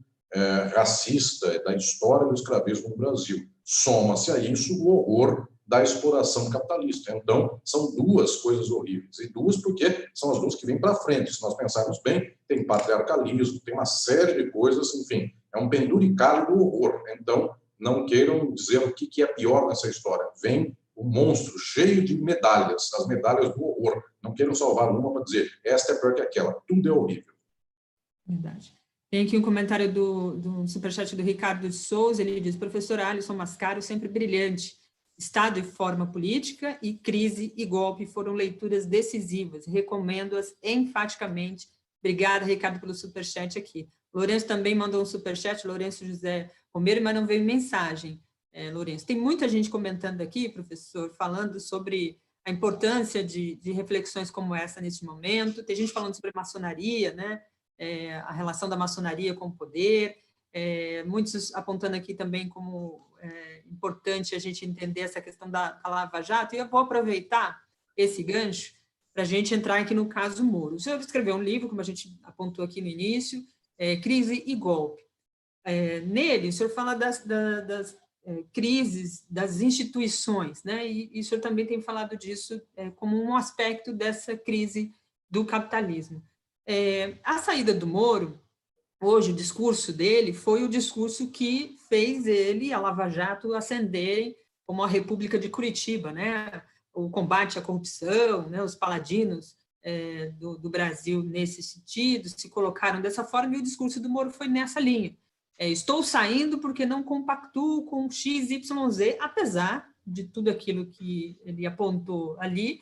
racista, da história do escravismo no Brasil. Soma-se a isso o horror da exploração capitalista. Então, são duas coisas horríveis. E duas porque são as duas que vêm para frente. Se nós pensarmos bem, tem patriarcalismo, tem uma série de coisas, enfim, é um penduricalho do horror. Então, não queiram dizer o que é pior nessa história. Vem o monstro cheio de medalhas, as medalhas do horror. Não queiram salvar uma para dizer, esta é pior que aquela. Tudo é horrível. Verdade. Tem aqui um comentário do superchat do Ricardo de Souza, ele diz, professor Alisson Mascaro, sempre brilhante. Estado e forma política e crise e golpe foram leituras decisivas. Recomendo-as enfaticamente. Obrigada, Ricardo, pelo superchat aqui. Lourenço também mandou um superchat, Lourenço José Romero, mas não veio mensagem, Lourenço. Tem muita gente comentando aqui, professor, falando sobre a importância de reflexões como essa neste momento. Tem gente falando sobre maçonaria, né? A relação da maçonaria com o poder, muitos apontando aqui também como importante a gente entender essa questão da Lava Jato, e eu vou aproveitar esse gancho para a gente entrar aqui no caso Moro. O senhor escreveu um livro, como a gente apontou aqui no início, Crise e Golpe. Nele, o senhor fala das crises das instituições, né? E o senhor também tem falado disso como um aspecto dessa crise do capitalismo. A saída do Moro, hoje o discurso dele foi o discurso que fez ele, a Lava Jato, ascenderem como a República de Curitiba, né? O combate à corrupção, né? Os paladinos do Brasil nesse sentido, se colocaram dessa forma, e o discurso do Moro foi nessa linha. Estou saindo porque não compactuo com XYZ, apesar de tudo aquilo que ele apontou ali,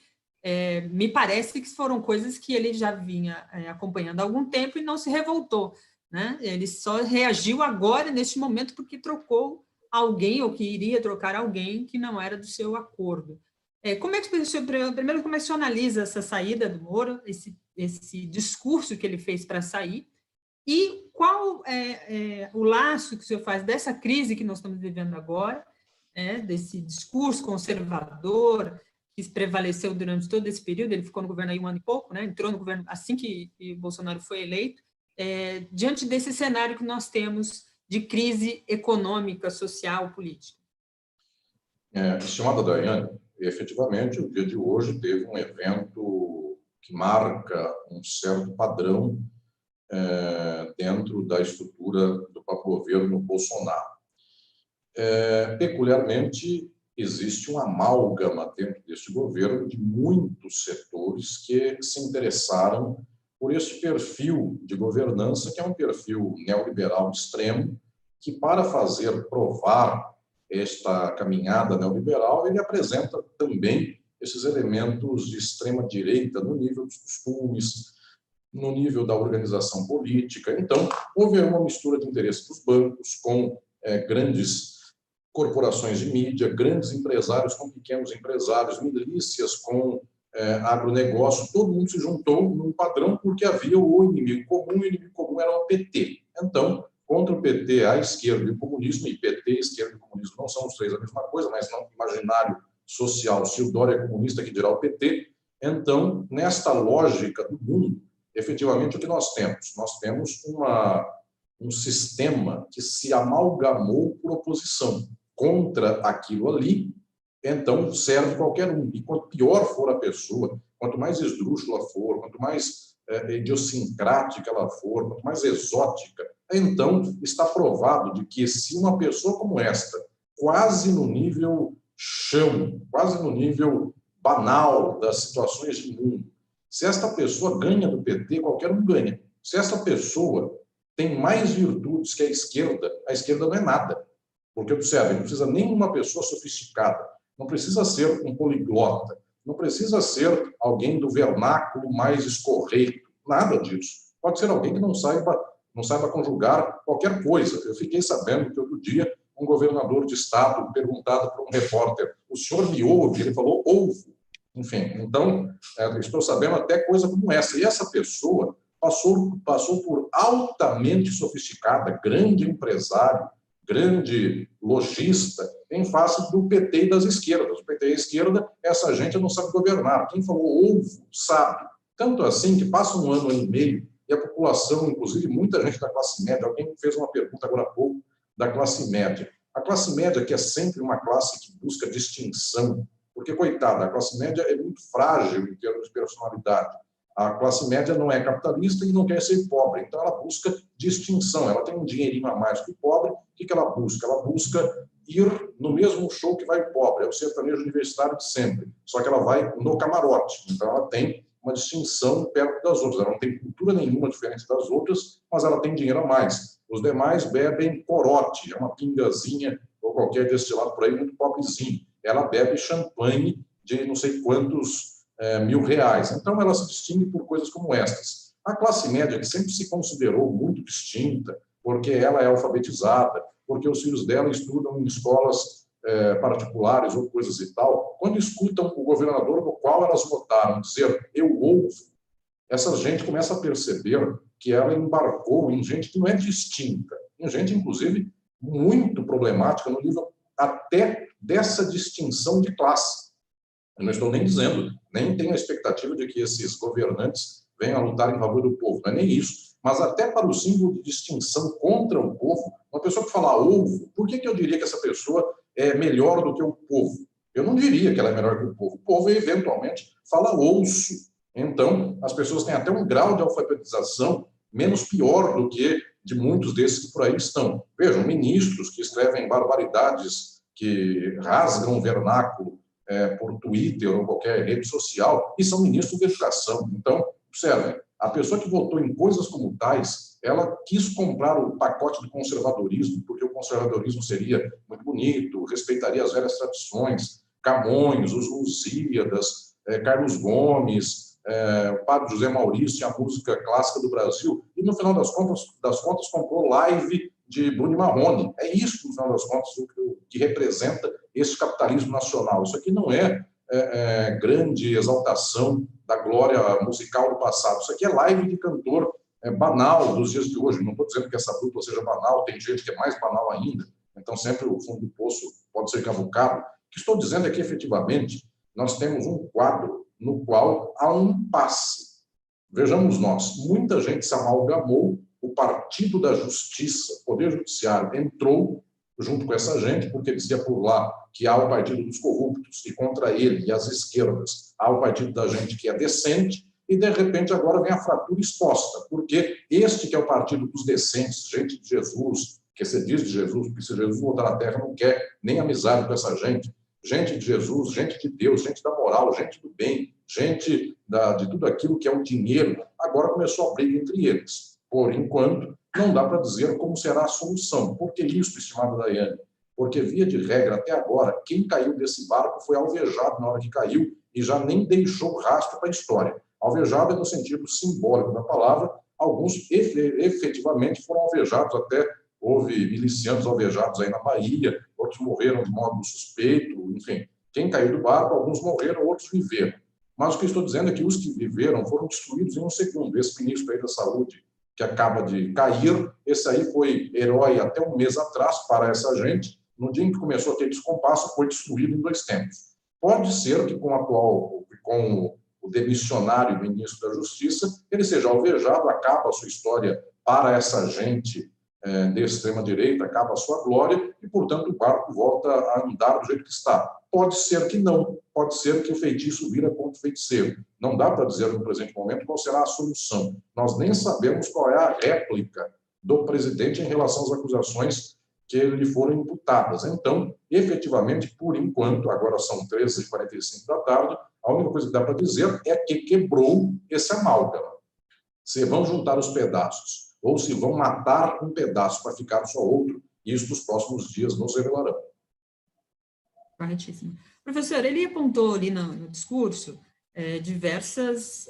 me parece que foram coisas que ele já vinha acompanhando há algum tempo e não se revoltou, né? Ele só reagiu agora, neste momento, porque trocou alguém, ou que iria trocar alguém que não era do seu acordo. Como é que o senhor, primeiro, como é que o senhor analisa essa saída do Moro, esse discurso que ele fez para sair, e qual é o laço que o senhor faz dessa crise que nós estamos vivendo agora, desse discurso conservador, que prevaleceu durante todo esse período, ele ficou no governo aí 1 ano e pouco, né? Entrou no governo assim que Bolsonaro foi eleito, diante desse cenário que nós temos de crise econômica, social, política. Estimada Daiane, efetivamente, o dia de hoje teve um evento que marca um certo padrão dentro da estrutura do governo Bolsonaro. Peculiarmente, existe uma amálgama dentro deste governo de muitos setores que se interessaram por esse perfil de governança, que é um perfil neoliberal extremo, que, para fazer provar esta caminhada neoliberal, ele apresenta também esses elementos de extrema-direita no nível dos costumes, no nível da organização política. Então, houve uma mistura de interesses dos bancos com grandes corporações de mídia, grandes empresários com pequenos empresários, milícias com agronegócio, todo mundo se juntou num padrão porque havia o inimigo comum, e o inimigo comum era o PT. Então, contra o PT, a esquerda e o comunismo, e PT, esquerda e comunismo não são os três a mesma coisa, mas no imaginário social, se o Dória é comunista, que dirá o PT. Então, nesta lógica do mundo, efetivamente, o que nós temos? Nós temos um sistema que se amalgamou por oposição contra aquilo ali, então serve qualquer um. E quanto pior for a pessoa, quanto mais esdrúxula for, quanto mais idiosincrática ela for, quanto mais exótica, então está provado de que se uma pessoa como esta, quase no nível chão, quase no nível banal das situações de mundo, se esta pessoa ganha do PT, qualquer um ganha. Se esta pessoa tem mais virtudes que a esquerda não é nada. Porque, observe, não precisa nem uma pessoa sofisticada, não precisa ser um poliglota, não precisa ser alguém do vernáculo mais escorreito, nada disso. Pode ser alguém que não saiba conjugar qualquer coisa. Eu fiquei sabendo que outro dia um governador de estado, perguntado por um repórter, o senhor me ouve? Ele falou, ouvo. Enfim, então, estou sabendo até coisa como essa. E essa pessoa passou por altamente sofisticada, grande empresário, grande lojista, em face do PT e das esquerdas. O PT e a esquerda, essa gente não sabe governar. Quem falou ovo, sabe. Tanto assim que passa um ano e meio e a população, inclusive muita gente da classe média, alguém fez uma pergunta agora há pouco da classe média, A classe média, que é sempre uma classe que busca distinção, porque, coitada, a classe média é muito frágil em termos de personalidade. A classe média não é capitalista e não quer ser pobre, então ela busca distinção. Ela tem um dinheirinho a mais que o pobre, o que ela busca? Ela busca ir no mesmo show que vai o pobre, é o sertanejo universitário de sempre, só que ela vai no camarote, então ela tem uma distinção perto das outras, ela não tem cultura nenhuma diferente das outras, mas ela tem dinheiro a mais. Os demais bebem corote, é uma pingazinha ou qualquer destilado por aí muito pobrezinho. Ela bebe champanhe de não sei quantos R$ 1.000. Então, ela se distingue por coisas como estas. A classe média, que sempre se considerou muito distinta, porque ela é alfabetizada, porque os filhos dela estudam em escolas particulares ou coisas e tal, quando escutam o governador no qual elas votaram dizer eu ouvo, essa gente começa a perceber que ela embarcou em gente que não é distinta, em gente, inclusive, muito problemática no nível até dessa distinção de classe. Eu não estou nem dizendo, nem tenho a expectativa de que esses governantes venham a lutar em favor do povo, não é nem isso. Mas até para o símbolo de distinção contra o povo, uma pessoa que fala ovo, por que eu diria que essa pessoa é melhor do que o povo? Eu não diria que ela é melhor que o povo. O povo, eventualmente, fala ouço. Então, as pessoas têm até um grau de alfabetização menos pior do que de muitos desses que por aí estão. Vejam, ministros que escrevem barbaridades, que rasgam o vernáculo por Twitter ou qualquer rede social, e são ministros de educação. Então, observem, a pessoa que votou em coisas como tais, ela quis comprar o pacote do conservadorismo, porque o conservadorismo seria muito bonito, respeitaria as velhas tradições, Camões, os Lusíadas, Carlos Gomes, o padre José Maurício, a música clássica do Brasil, e no final das contas comprou live de Bruno Marrone. É isso, no final das contas, o que representa esse capitalismo nacional. Isso aqui não é grande exaltação da glória musical do passado. Isso aqui é live de cantor banal dos dias de hoje. Não estou dizendo que essa dupla seja banal, tem gente que é mais banal ainda, então sempre o fundo do poço pode ser cavucado. O que estou dizendo é que, efetivamente, nós temos um quadro no qual há um passe. Vejamos nós, muita gente se amalgamou, o Partido da Justiça, o Poder Judiciário, entrou junto com essa gente, porque dizia por lá que há o Partido dos Corruptos, e contra ele e as esquerdas há o Partido da gente que é decente, e de repente agora vem a fratura exposta, porque este que é o Partido dos decentes, gente de Jesus, que se diz de Jesus, porque se Jesus voltar à Terra não quer nem amizade com essa gente de Jesus, gente de Deus, gente da moral, gente do bem, gente de tudo aquilo que é o dinheiro, agora começou a briga entre eles. Por enquanto, não dá para dizer como será a solução. Por que isso, estimada Daiane? Porque, via de regra, até agora, quem caiu desse barco foi alvejado na hora que caiu e já nem deixou rastro para a história. Alvejado é no sentido simbólico da palavra, alguns efetivamente foram alvejados, até houve milicianos alvejados aí na Bahia, outros morreram de modo suspeito, enfim. Quem caiu do barco, alguns morreram, outros viveram. Mas o que eu estou dizendo é que os que viveram foram destruídos em um segundo. Esse ministro aí da Saúde, que acaba de cair, esse aí foi herói até um mês atrás para essa gente. No dia em que começou a ter descompasso, foi destruído em 2 tempos. Pode ser que com o demissionário ministro da Justiça, ele seja alvejado, acaba a sua história para essa gente de extrema-direita, acaba a sua glória e, portanto, o barco volta a andar do jeito que está. Pode ser que não, pode ser que o feitiço vira contra o feiticeiro. Não dá para dizer no presente momento qual será a solução. Nós nem sabemos qual é a réplica do presidente em relação às acusações que lhe foram imputadas. Então, efetivamente, por enquanto, agora são 13h45 da tarde, a única coisa que dá para dizer é que quebrou esse amálgama. Se vão juntar os pedaços ou se vão matar um pedaço para ficar só outro, isso nos próximos dias nos revelarão. Corretíssimo. Professor, ele apontou ali no discurso diversos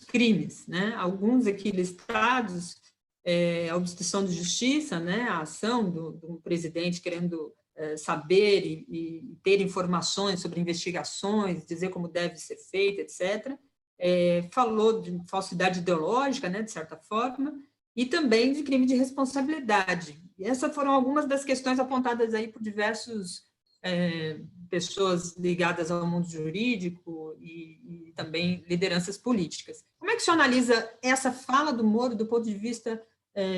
crimes, né? Alguns aqui listados, a obstrução de justiça, né? A ação do presidente querendo saber e ter informações sobre investigações, dizer como deve ser feita, etc., falou de falsidade ideológica, né, de certa forma, e também de crime de responsabilidade. E essas foram algumas das questões apontadas aí por diversos pessoas ligadas ao mundo jurídico e também lideranças políticas. Como é que o senhor analisa essa fala do Moro do ponto de vista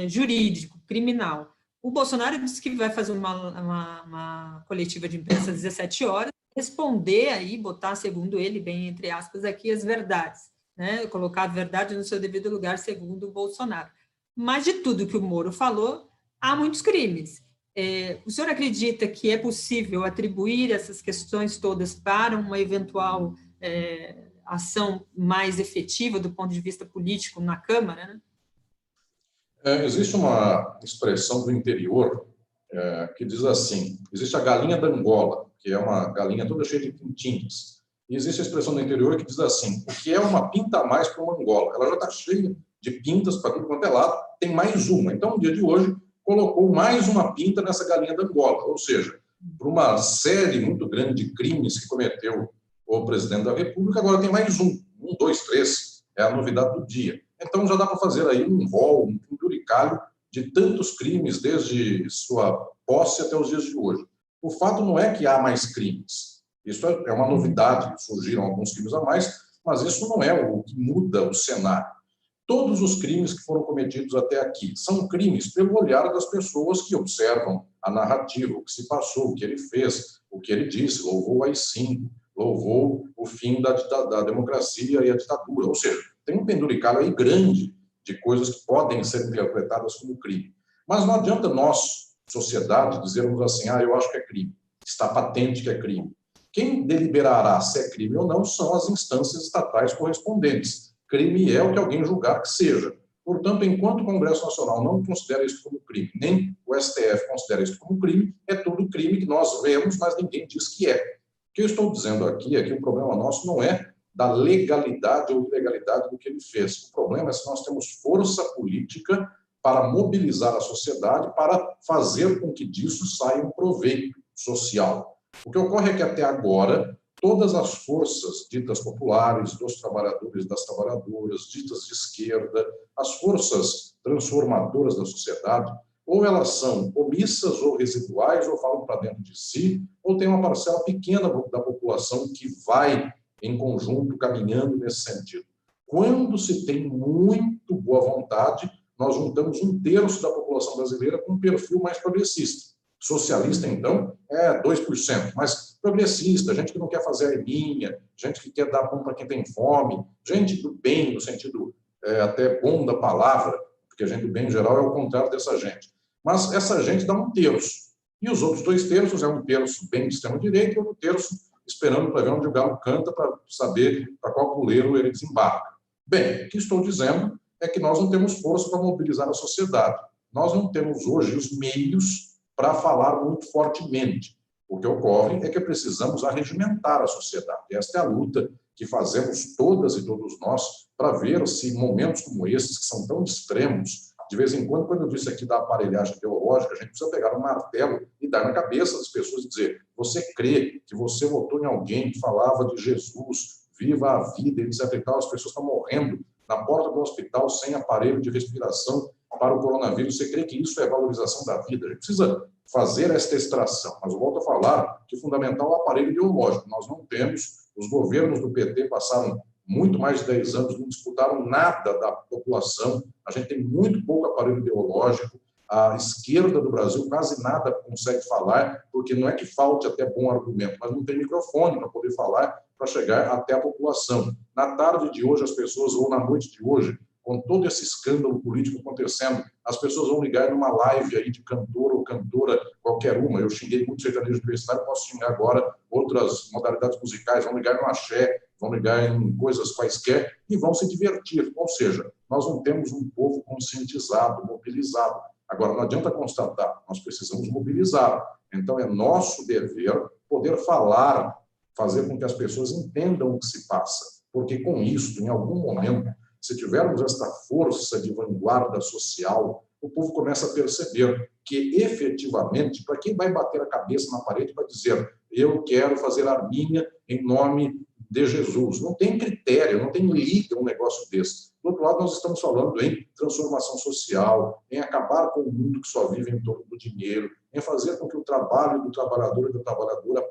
jurídico, criminal? O Bolsonaro disse que vai fazer uma coletiva de imprensa às 17 horas, responder aí, botar, segundo ele, bem entre aspas, aqui as verdades, né? Colocar a verdade no seu devido lugar, segundo o Bolsonaro. Mas de tudo que o Moro falou, há muitos crimes. O senhor acredita que é possível atribuir essas questões todas para uma eventual ação mais efetiva do ponto de vista político na Câmara, né? Existe uma expressão do interior que diz assim: existe a galinha da Angola, que é uma galinha toda cheia de pintinhas, e existe a expressão do interior que diz assim: o que é uma pinta a mais para uma Angola? Ela já está cheia de pintas para tudo quanto é lado, tem mais uma. Então, no dia de hoje, colocou mais uma pinta nessa galinha da Angola, ou seja, por uma série muito grande de crimes que cometeu o presidente da República, agora tem mais um, 2, 3, é a novidade do dia. Então, já dá para fazer aí um rol, um penduricalho de tantos crimes, desde sua posse até os dias de hoje. O fato não é que há mais crimes. Isso é uma novidade, surgiram alguns crimes a mais, mas isso não é o que muda o cenário. Todos os crimes que foram cometidos até aqui são crimes pelo olhar das pessoas que observam a narrativa, o que se passou, o que ele fez, o que ele disse, louvou o AI-5, louvou o fim da democracia e a ditadura. Ou seja, tem um penduricalho aí grande de coisas que podem ser interpretadas como crime. Mas não adianta nós, sociedade, dizermos assim: eu acho que é crime, está patente que é crime. Quem deliberará se é crime ou não são as instâncias estatais correspondentes. Crime é o que alguém julgar que seja. Portanto, enquanto o Congresso Nacional não considera isso como crime, nem o STF considera isso como crime, é tudo crime que nós vemos, mas ninguém diz que é. O que eu estou dizendo aqui é que o problema nosso não é da legalidade ou ilegalidade do que ele fez. O problema é se nós temos força política para mobilizar a sociedade, para fazer com que disso saia um proveito social. O que ocorre é que até agora todas as forças ditas populares, dos trabalhadores e das trabalhadoras, ditas de esquerda, as forças transformadoras da sociedade, ou elas são omissas ou residuais, ou falam para dentro de si, ou tem uma parcela pequena da população que vai em conjunto caminhando nesse sentido. Quando se tem muito boa vontade, nós juntamos 1/3 da população brasileira com um perfil mais progressista. Socialista, então, é 2%, mas progressista, gente que não quer fazer arminha, gente que quer dar pão para quem tem fome, gente do bem, no sentido até bom da palavra, porque a gente do bem, em geral, é o contrário dessa gente. Mas essa gente dá 1/3. E os outros 2/3 é 1/3 bem de extrema-direita e outro terço esperando para ver onde o galo canta, para saber para qual puleiro ele desembarca. Bem, o que estou dizendo é que nós não temos força para mobilizar a sociedade. Nós não temos hoje os meios para falar muito fortemente. O que ocorre é que precisamos arregimentar a sociedade. Esta é a luta que fazemos todas e todos nós para ver se momentos como esses, que são tão extremos, de vez em quando eu disse aqui da aparelhagem ideológica, a gente precisa pegar um martelo e dar na cabeça das pessoas e dizer: você crê que você votou em alguém que falava de Jesus, viva a vida, etc. e tal, as pessoas estão morrendo na porta do hospital sem aparelho de respiração para o coronavírus, você crê que isso é valorização da vida? A gente precisa fazer esta extração. Mas eu volto a falar que o fundamental é o aparelho ideológico. Nós não temos, os governos do PT passaram muito mais de 10 anos, não disputaram nada da população, a gente tem muito pouco aparelho ideológico, a esquerda do Brasil quase nada consegue falar, porque não é que falte até bom argumento, mas não tem microfone para poder falar, para chegar até a população. Na tarde de hoje, as pessoas, ou na noite de hoje, com todo esse escândalo político acontecendo, as pessoas vão ligar numa live aí de cantor ou cantora, qualquer uma. Eu xinguei muito sertanejo universitário, posso xingar agora outras modalidades musicais, vão ligar no axé, vão ligar em coisas quaisquer e vão se divertir. Ou seja, nós não temos um povo conscientizado, mobilizado. Agora, não adianta constatar, nós precisamos mobilizar. Então, é nosso dever poder falar, fazer com que as pessoas entendam o que se passa. Porque com isso, em algum momento, se tivermos esta força de vanguarda social, o povo começa a perceber que, efetivamente, para quem vai bater a cabeça na parede vai dizer: eu quero fazer arminha em nome de Jesus. Não tem critério, não tem liga um negócio desse. Do outro lado, nós estamos falando em transformação social, em acabar com o mundo que só vive em torno do dinheiro, em fazer com que o trabalho do trabalhador e da trabalhadora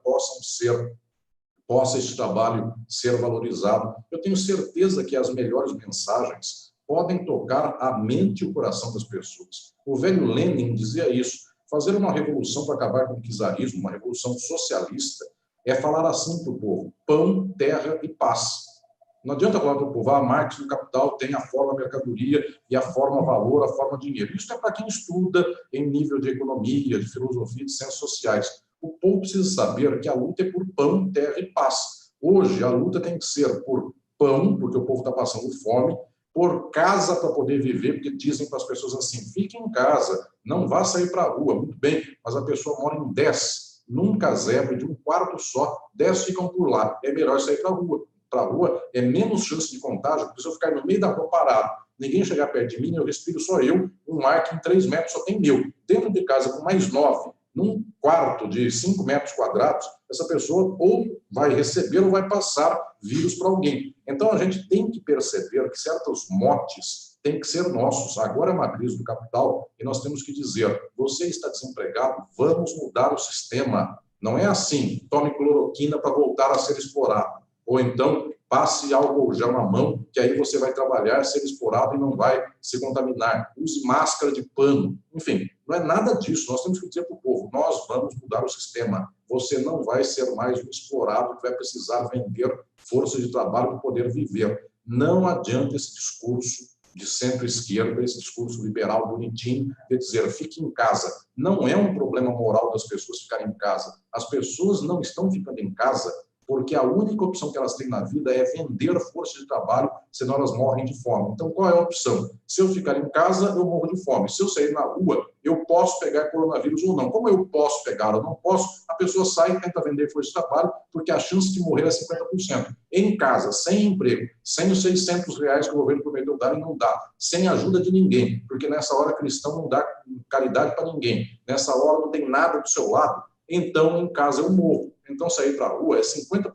possa esse trabalho ser valorizado. Eu tenho certeza que as melhores mensagens podem tocar a mente e o coração das pessoas. O velho Lenin dizia isso. Fazer uma revolução para acabar com o czarismo, uma revolução socialista, é falar assim para o povo: pão, terra e paz. Não adianta falar para o povo: Marx no Capital tem a forma mercadoria e a forma valor, a forma dinheiro. Isso é para quem estuda em nível de economia, de filosofia, de ciências sociais. O povo precisa saber que a luta é por pão, terra e paz. Hoje, a luta tem que ser por pão, porque o povo está passando fome, por casa para poder viver, porque dizem para as pessoas assim: fique em casa, não vá sair para a rua. Muito bem, mas a pessoa mora em 10, num casebre de um quarto só, 10 ficam por lá. É melhor sair para a rua. Para a rua é menos chance de contágio, porque se eu ficar no meio da rua parado, ninguém chegar perto de mim, eu respiro só eu, um ar que em 3 metros só tem meu. Dentro de casa, com mais 9, num quarto de 5 metros quadrados, essa pessoa ou vai receber ou vai passar vírus para alguém. Então, a gente tem que perceber que certos motes têm que ser nossos. Agora é uma crise do capital e nós temos que dizer: você está desempregado, vamos mudar o sistema. Não é assim: tome cloroquina para voltar a ser explorado. Ou então, passe álcool gel na mão, que aí você vai trabalhar, ser explorado e não vai se contaminar. Use máscara de pano. Enfim, não é nada disso. Nós temos que dizer para o povo: nós vamos mudar o sistema. Você não vai ser mais um explorado que vai precisar vender força de trabalho para poder viver. Não adianta esse discurso de centro-esquerda, esse discurso liberal bonitinho, de dizer: fique em casa. Não é um problema moral das pessoas ficarem em casa. As pessoas não estão ficando em casa porque a única opção que elas têm na vida é vender força de trabalho, senão elas morrem de fome. Então, qual é a opção? Se eu ficar em casa, eu morro de fome. Se eu sair na rua, eu posso pegar coronavírus ou não. Como eu posso pegar ou não posso, a pessoa sai e tenta vender força de trabalho, porque a chance de morrer é 50%. Em casa, sem emprego, sem os R$600 que o governo prometeu dar e não dá, sem ajuda de ninguém, porque nessa hora cristão não dá caridade para ninguém, nessa hora não tem nada do seu lado, então em casa eu morro. Então sair para a rua é 50%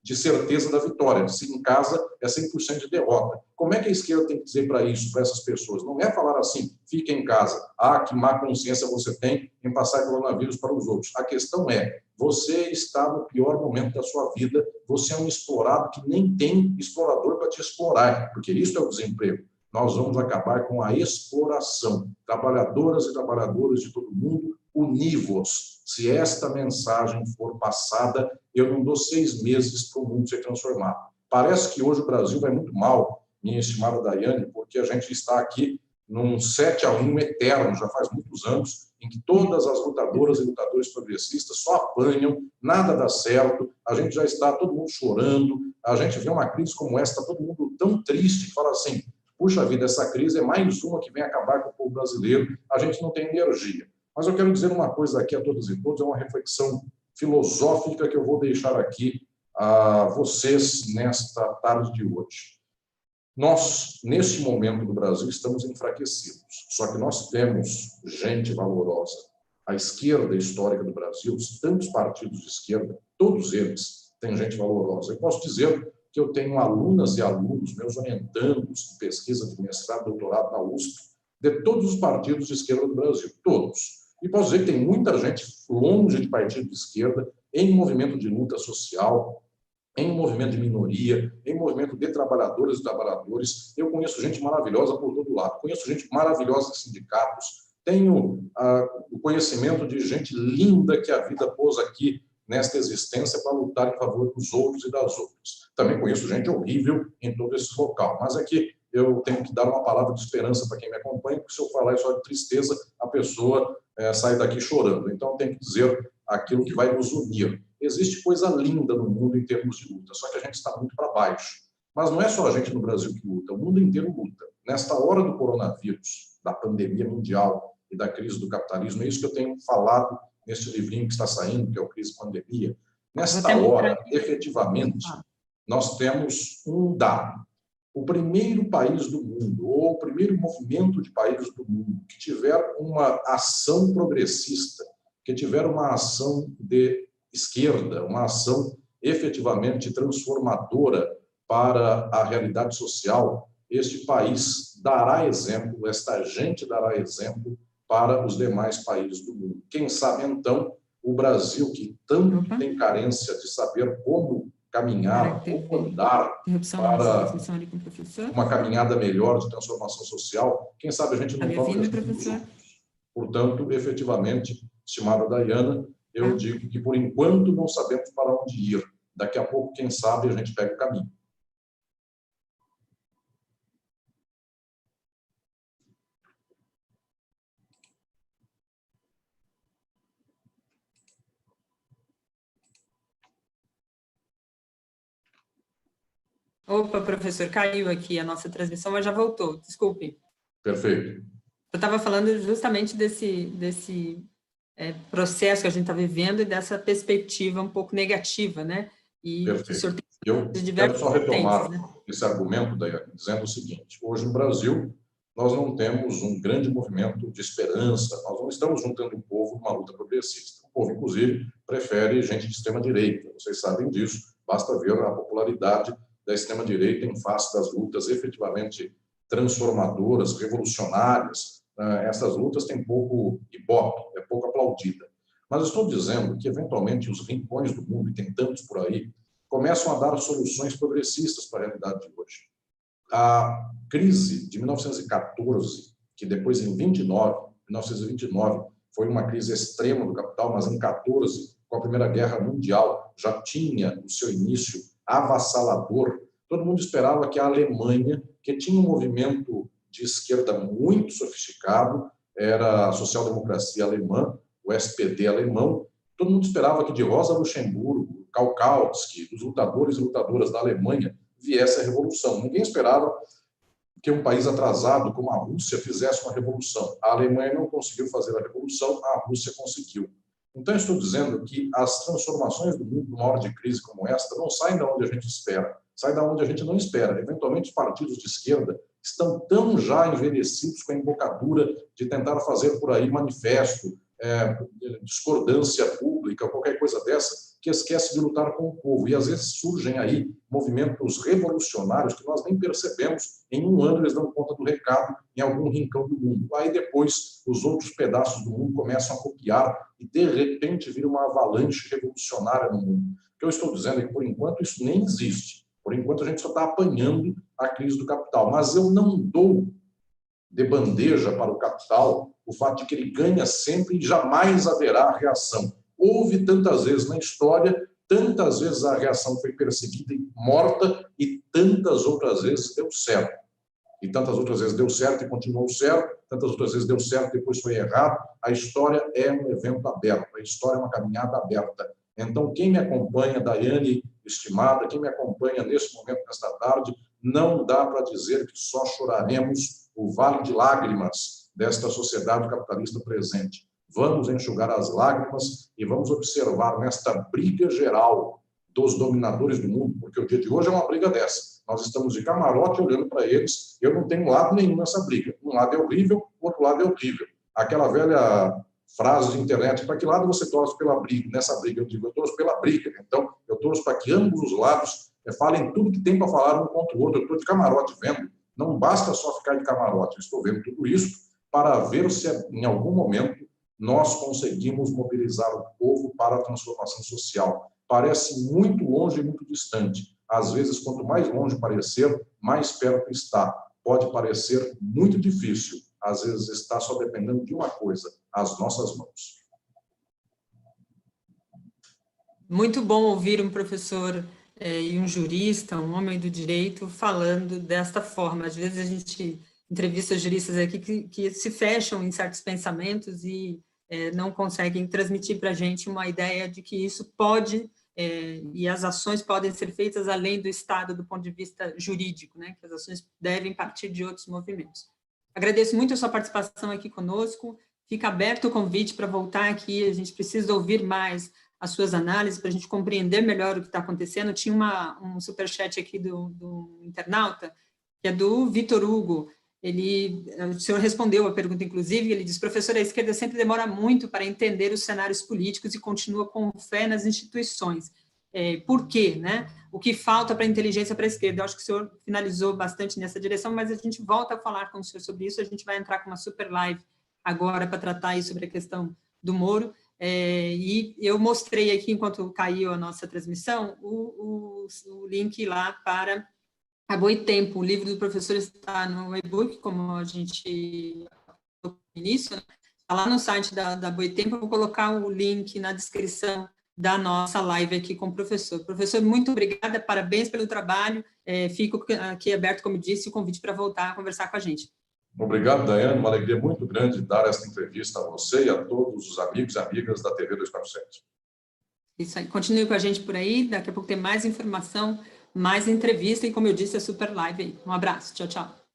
de certeza da vitória, se em casa é 100% de derrota. Como é que a esquerda tem que dizer para isso, para essas pessoas? Não é falar assim: fique em casa, que má consciência você tem em passar coronavírus para os outros. A questão é: você está no pior momento da sua vida, você é um explorado que nem tem explorador para te explorar, porque isso é o desemprego. Nós vamos acabar com a exploração. Trabalhadoras e trabalhadores de todo mundo, univos. Se esta mensagem for passada, eu não dou 6 meses para o mundo ser transformado. Parece que hoje o Brasil vai muito mal, minha estimada Daiane, porque a gente está aqui num 7-1 eterno, já faz muitos anos, em que todas as lutadoras e lutadores progressistas só apanham, nada dá certo, a gente já está todo mundo chorando, a gente vê uma crise como essa, todo mundo tão triste, que fala assim: puxa vida, essa crise é mais uma que vem acabar com o povo brasileiro, a gente não tem energia. Mas eu quero dizer uma coisa aqui a todas e todos, é uma reflexão filosófica que eu vou deixar aqui a vocês nesta tarde de hoje. Nós, neste momento do Brasil, estamos enfraquecidos, só que nós temos gente valorosa. A esquerda histórica do Brasil, os tantos partidos de esquerda, todos eles têm gente valorosa. Eu posso dizer que eu tenho alunas e alunos, meus orientandos de pesquisa de mestrado, doutorado na USP, de todos os partidos de esquerda do Brasil, todos. E posso dizer que tem muita gente longe de partido de esquerda, em movimento de luta social, em movimento de minoria, em movimento de trabalhadoras e trabalhadores. Eu conheço gente maravilhosa por todo lado, conheço gente maravilhosa em sindicatos, tenho o conhecimento de gente linda que a vida pôs aqui nesta existência para lutar em favor dos outros e das outras. Também conheço gente horrível em todo esse local, mas aqui eu tenho que dar uma palavra de esperança para quem me acompanha, porque se eu falar só de tristeza, a pessoa sai daqui chorando. Então, eu tenho que dizer aquilo que vai nos unir. Existe coisa linda no mundo em termos de luta, só que a gente está muito para baixo. Mas não é só a gente no Brasil que luta, o mundo inteiro luta. Nesta hora do coronavírus, da pandemia mundial e da crise do capitalismo, é isso que eu tenho falado neste livrinho que está saindo, que é o Crise Pandemia. Nesta hora, efetivamente, nós temos um dado. O primeiro país do mundo, ou o primeiro movimento de países do mundo que tiver uma ação progressista, que tiver uma ação de esquerda, uma ação efetivamente transformadora para a realidade social, este país dará exemplo, esta gente dará exemplo para os demais países do mundo. Quem sabe, então, o Brasil, que tanto tem carência de saber como caminhar ou andar para ali com o professor. uma caminhada melhor de transformação social, quem sabe a gente não toma vindo, professor? Portanto, efetivamente, estimada Dayana, eu digo que, por enquanto, não sabemos para onde ir. Daqui a pouco, quem sabe, a gente pega o caminho. Opa, professor, caiu aqui a nossa transmissão, mas já voltou, desculpe. Perfeito. Eu estava falando justamente desse processo que a gente está vivendo e dessa perspectiva um pouco negativa, né? E perfeito. Eu quero só retomar esse argumento, Dayane, dizendo o seguinte: hoje no Brasil, nós não temos um grande movimento de esperança, nós não estamos juntando o povo numa luta progressista. O povo, inclusive, prefere gente de extrema-direita, vocês sabem disso, basta ver a popularidade da extrema-direita em face das lutas efetivamente transformadoras, revolucionárias. Essas lutas têm pouco ibope, é pouco aplaudida. Mas estou dizendo que, eventualmente, os rincões do mundo, e tem tantos por aí, começam a dar soluções progressistas para a realidade de hoje. A crise de 1914, que depois, em 1929, foi uma crise extrema do capital, mas em 14, com a Primeira Guerra Mundial, já tinha o seu início avassalador. Todo mundo esperava que a Alemanha, que tinha um movimento de esquerda muito sofisticado, era a social-democracia alemã, o SPD alemão, todo mundo esperava que de Rosa Luxemburgo, Kautsky, dos lutadores e lutadoras da Alemanha, viesse a revolução. Ninguém esperava que um país atrasado como a Rússia fizesse uma revolução. A Alemanha não conseguiu fazer a revolução, a Rússia conseguiu. Então, estou dizendo que as transformações do mundo, numa hora de crise como esta, não saem de onde a gente espera, saem de onde a gente não espera. Eventualmente, os partidos de esquerda estão tão já envelhecidos com a embocadura de tentar fazer por aí manifesto, discordância pública, qualquer coisa dessa, que esquece de lutar com o povo. E, às vezes, surgem aí movimentos revolucionários que nós nem percebemos. Em um ano, eles dão conta do recado em algum rincão do mundo. Aí, depois, os outros pedaços do mundo começam a copiar e, de repente, vira uma avalanche revolucionária no mundo. O que eu estou dizendo é que, por enquanto, isso nem existe. Por enquanto, a gente só está apanhando a crise do capital. Mas eu não dou de bandeja para o capital o fato de que ele ganha sempre e jamais haverá reação. Houve tantas vezes na história, tantas vezes a reação foi perseguida e morta, e tantas outras vezes deu certo. E tantas outras vezes deu certo e continuou certo, tantas outras vezes deu certo e depois foi errado. A história é um evento aberto, a história é uma caminhada aberta. Então, quem me acompanha, Dayane, estimada, quem me acompanha nesse momento, nesta tarde, não dá para dizer que só choraremos o vale de lágrimas desta sociedade capitalista presente. Vamos enxugar as lágrimas e vamos observar nesta briga geral dos dominadores do mundo, porque o dia de hoje é uma briga dessa. Nós estamos de camarote olhando para eles, eu não tenho lado nenhum nessa briga. Um lado é horrível, o outro lado é horrível. Aquela velha frase de internet: para que lado você torce pela briga? Nessa briga eu digo, eu torço pela briga. Então, eu torço para que ambos os lados falem tudo que tem para falar um contra o outro. Eu estou de camarote vendo. Não basta só ficar de camarote, eu estou vendo tudo isso para ver se em algum momento nós conseguimos mobilizar o povo para a transformação social. Parece muito longe e muito distante. Às vezes, quanto mais longe parecer, mais perto está. Pode parecer muito difícil. Às vezes está só dependendo de uma coisa: as nossas mãos. Muito bom ouvir um professor e um jurista, um homem do direito, falando desta forma. Às vezes a gente entrevista juristas aqui que se fecham em certos pensamentos e não conseguem transmitir para a gente uma ideia de que isso pode, e as ações podem ser feitas além do Estado do ponto de vista jurídico, né? Que as ações devem partir de outros movimentos. Agradeço muito a sua participação aqui conosco, fica aberto o convite para voltar aqui, a gente precisa ouvir mais as suas análises para a gente compreender melhor o que está acontecendo. Tinha um superchat aqui do internauta, que é do Vitor Hugo. O senhor respondeu a pergunta, inclusive, ele diz: professor, a esquerda sempre demora muito para entender os cenários políticos e continua com fé nas instituições. Por quê? Né? O que falta para a inteligência para a esquerda? Eu acho que o senhor finalizou bastante nessa direção, mas a gente volta a falar com o senhor sobre isso, a gente vai entrar com uma super live agora para tratar aí sobre a questão do Moro. E eu mostrei aqui, enquanto caiu a nossa transmissão, o link lá para a Boitempo. O livro do professor está no e-book, como a gente no início, né? Está lá no site da Boitempo. Eu vou colocar o link na descrição da nossa live aqui com o professor. Professor, muito obrigada, parabéns pelo trabalho. Fico aqui aberto, como disse, o convite para voltar a conversar com a gente. Obrigado, Daiane. Uma alegria muito grande dar esta entrevista a você e a todos os amigos e amigas da TV 247. Isso aí. Continue com a gente por aí. Daqui a pouco tem mais informação, mais entrevista e, como eu disse, a super live aí. Um abraço. Tchau, tchau.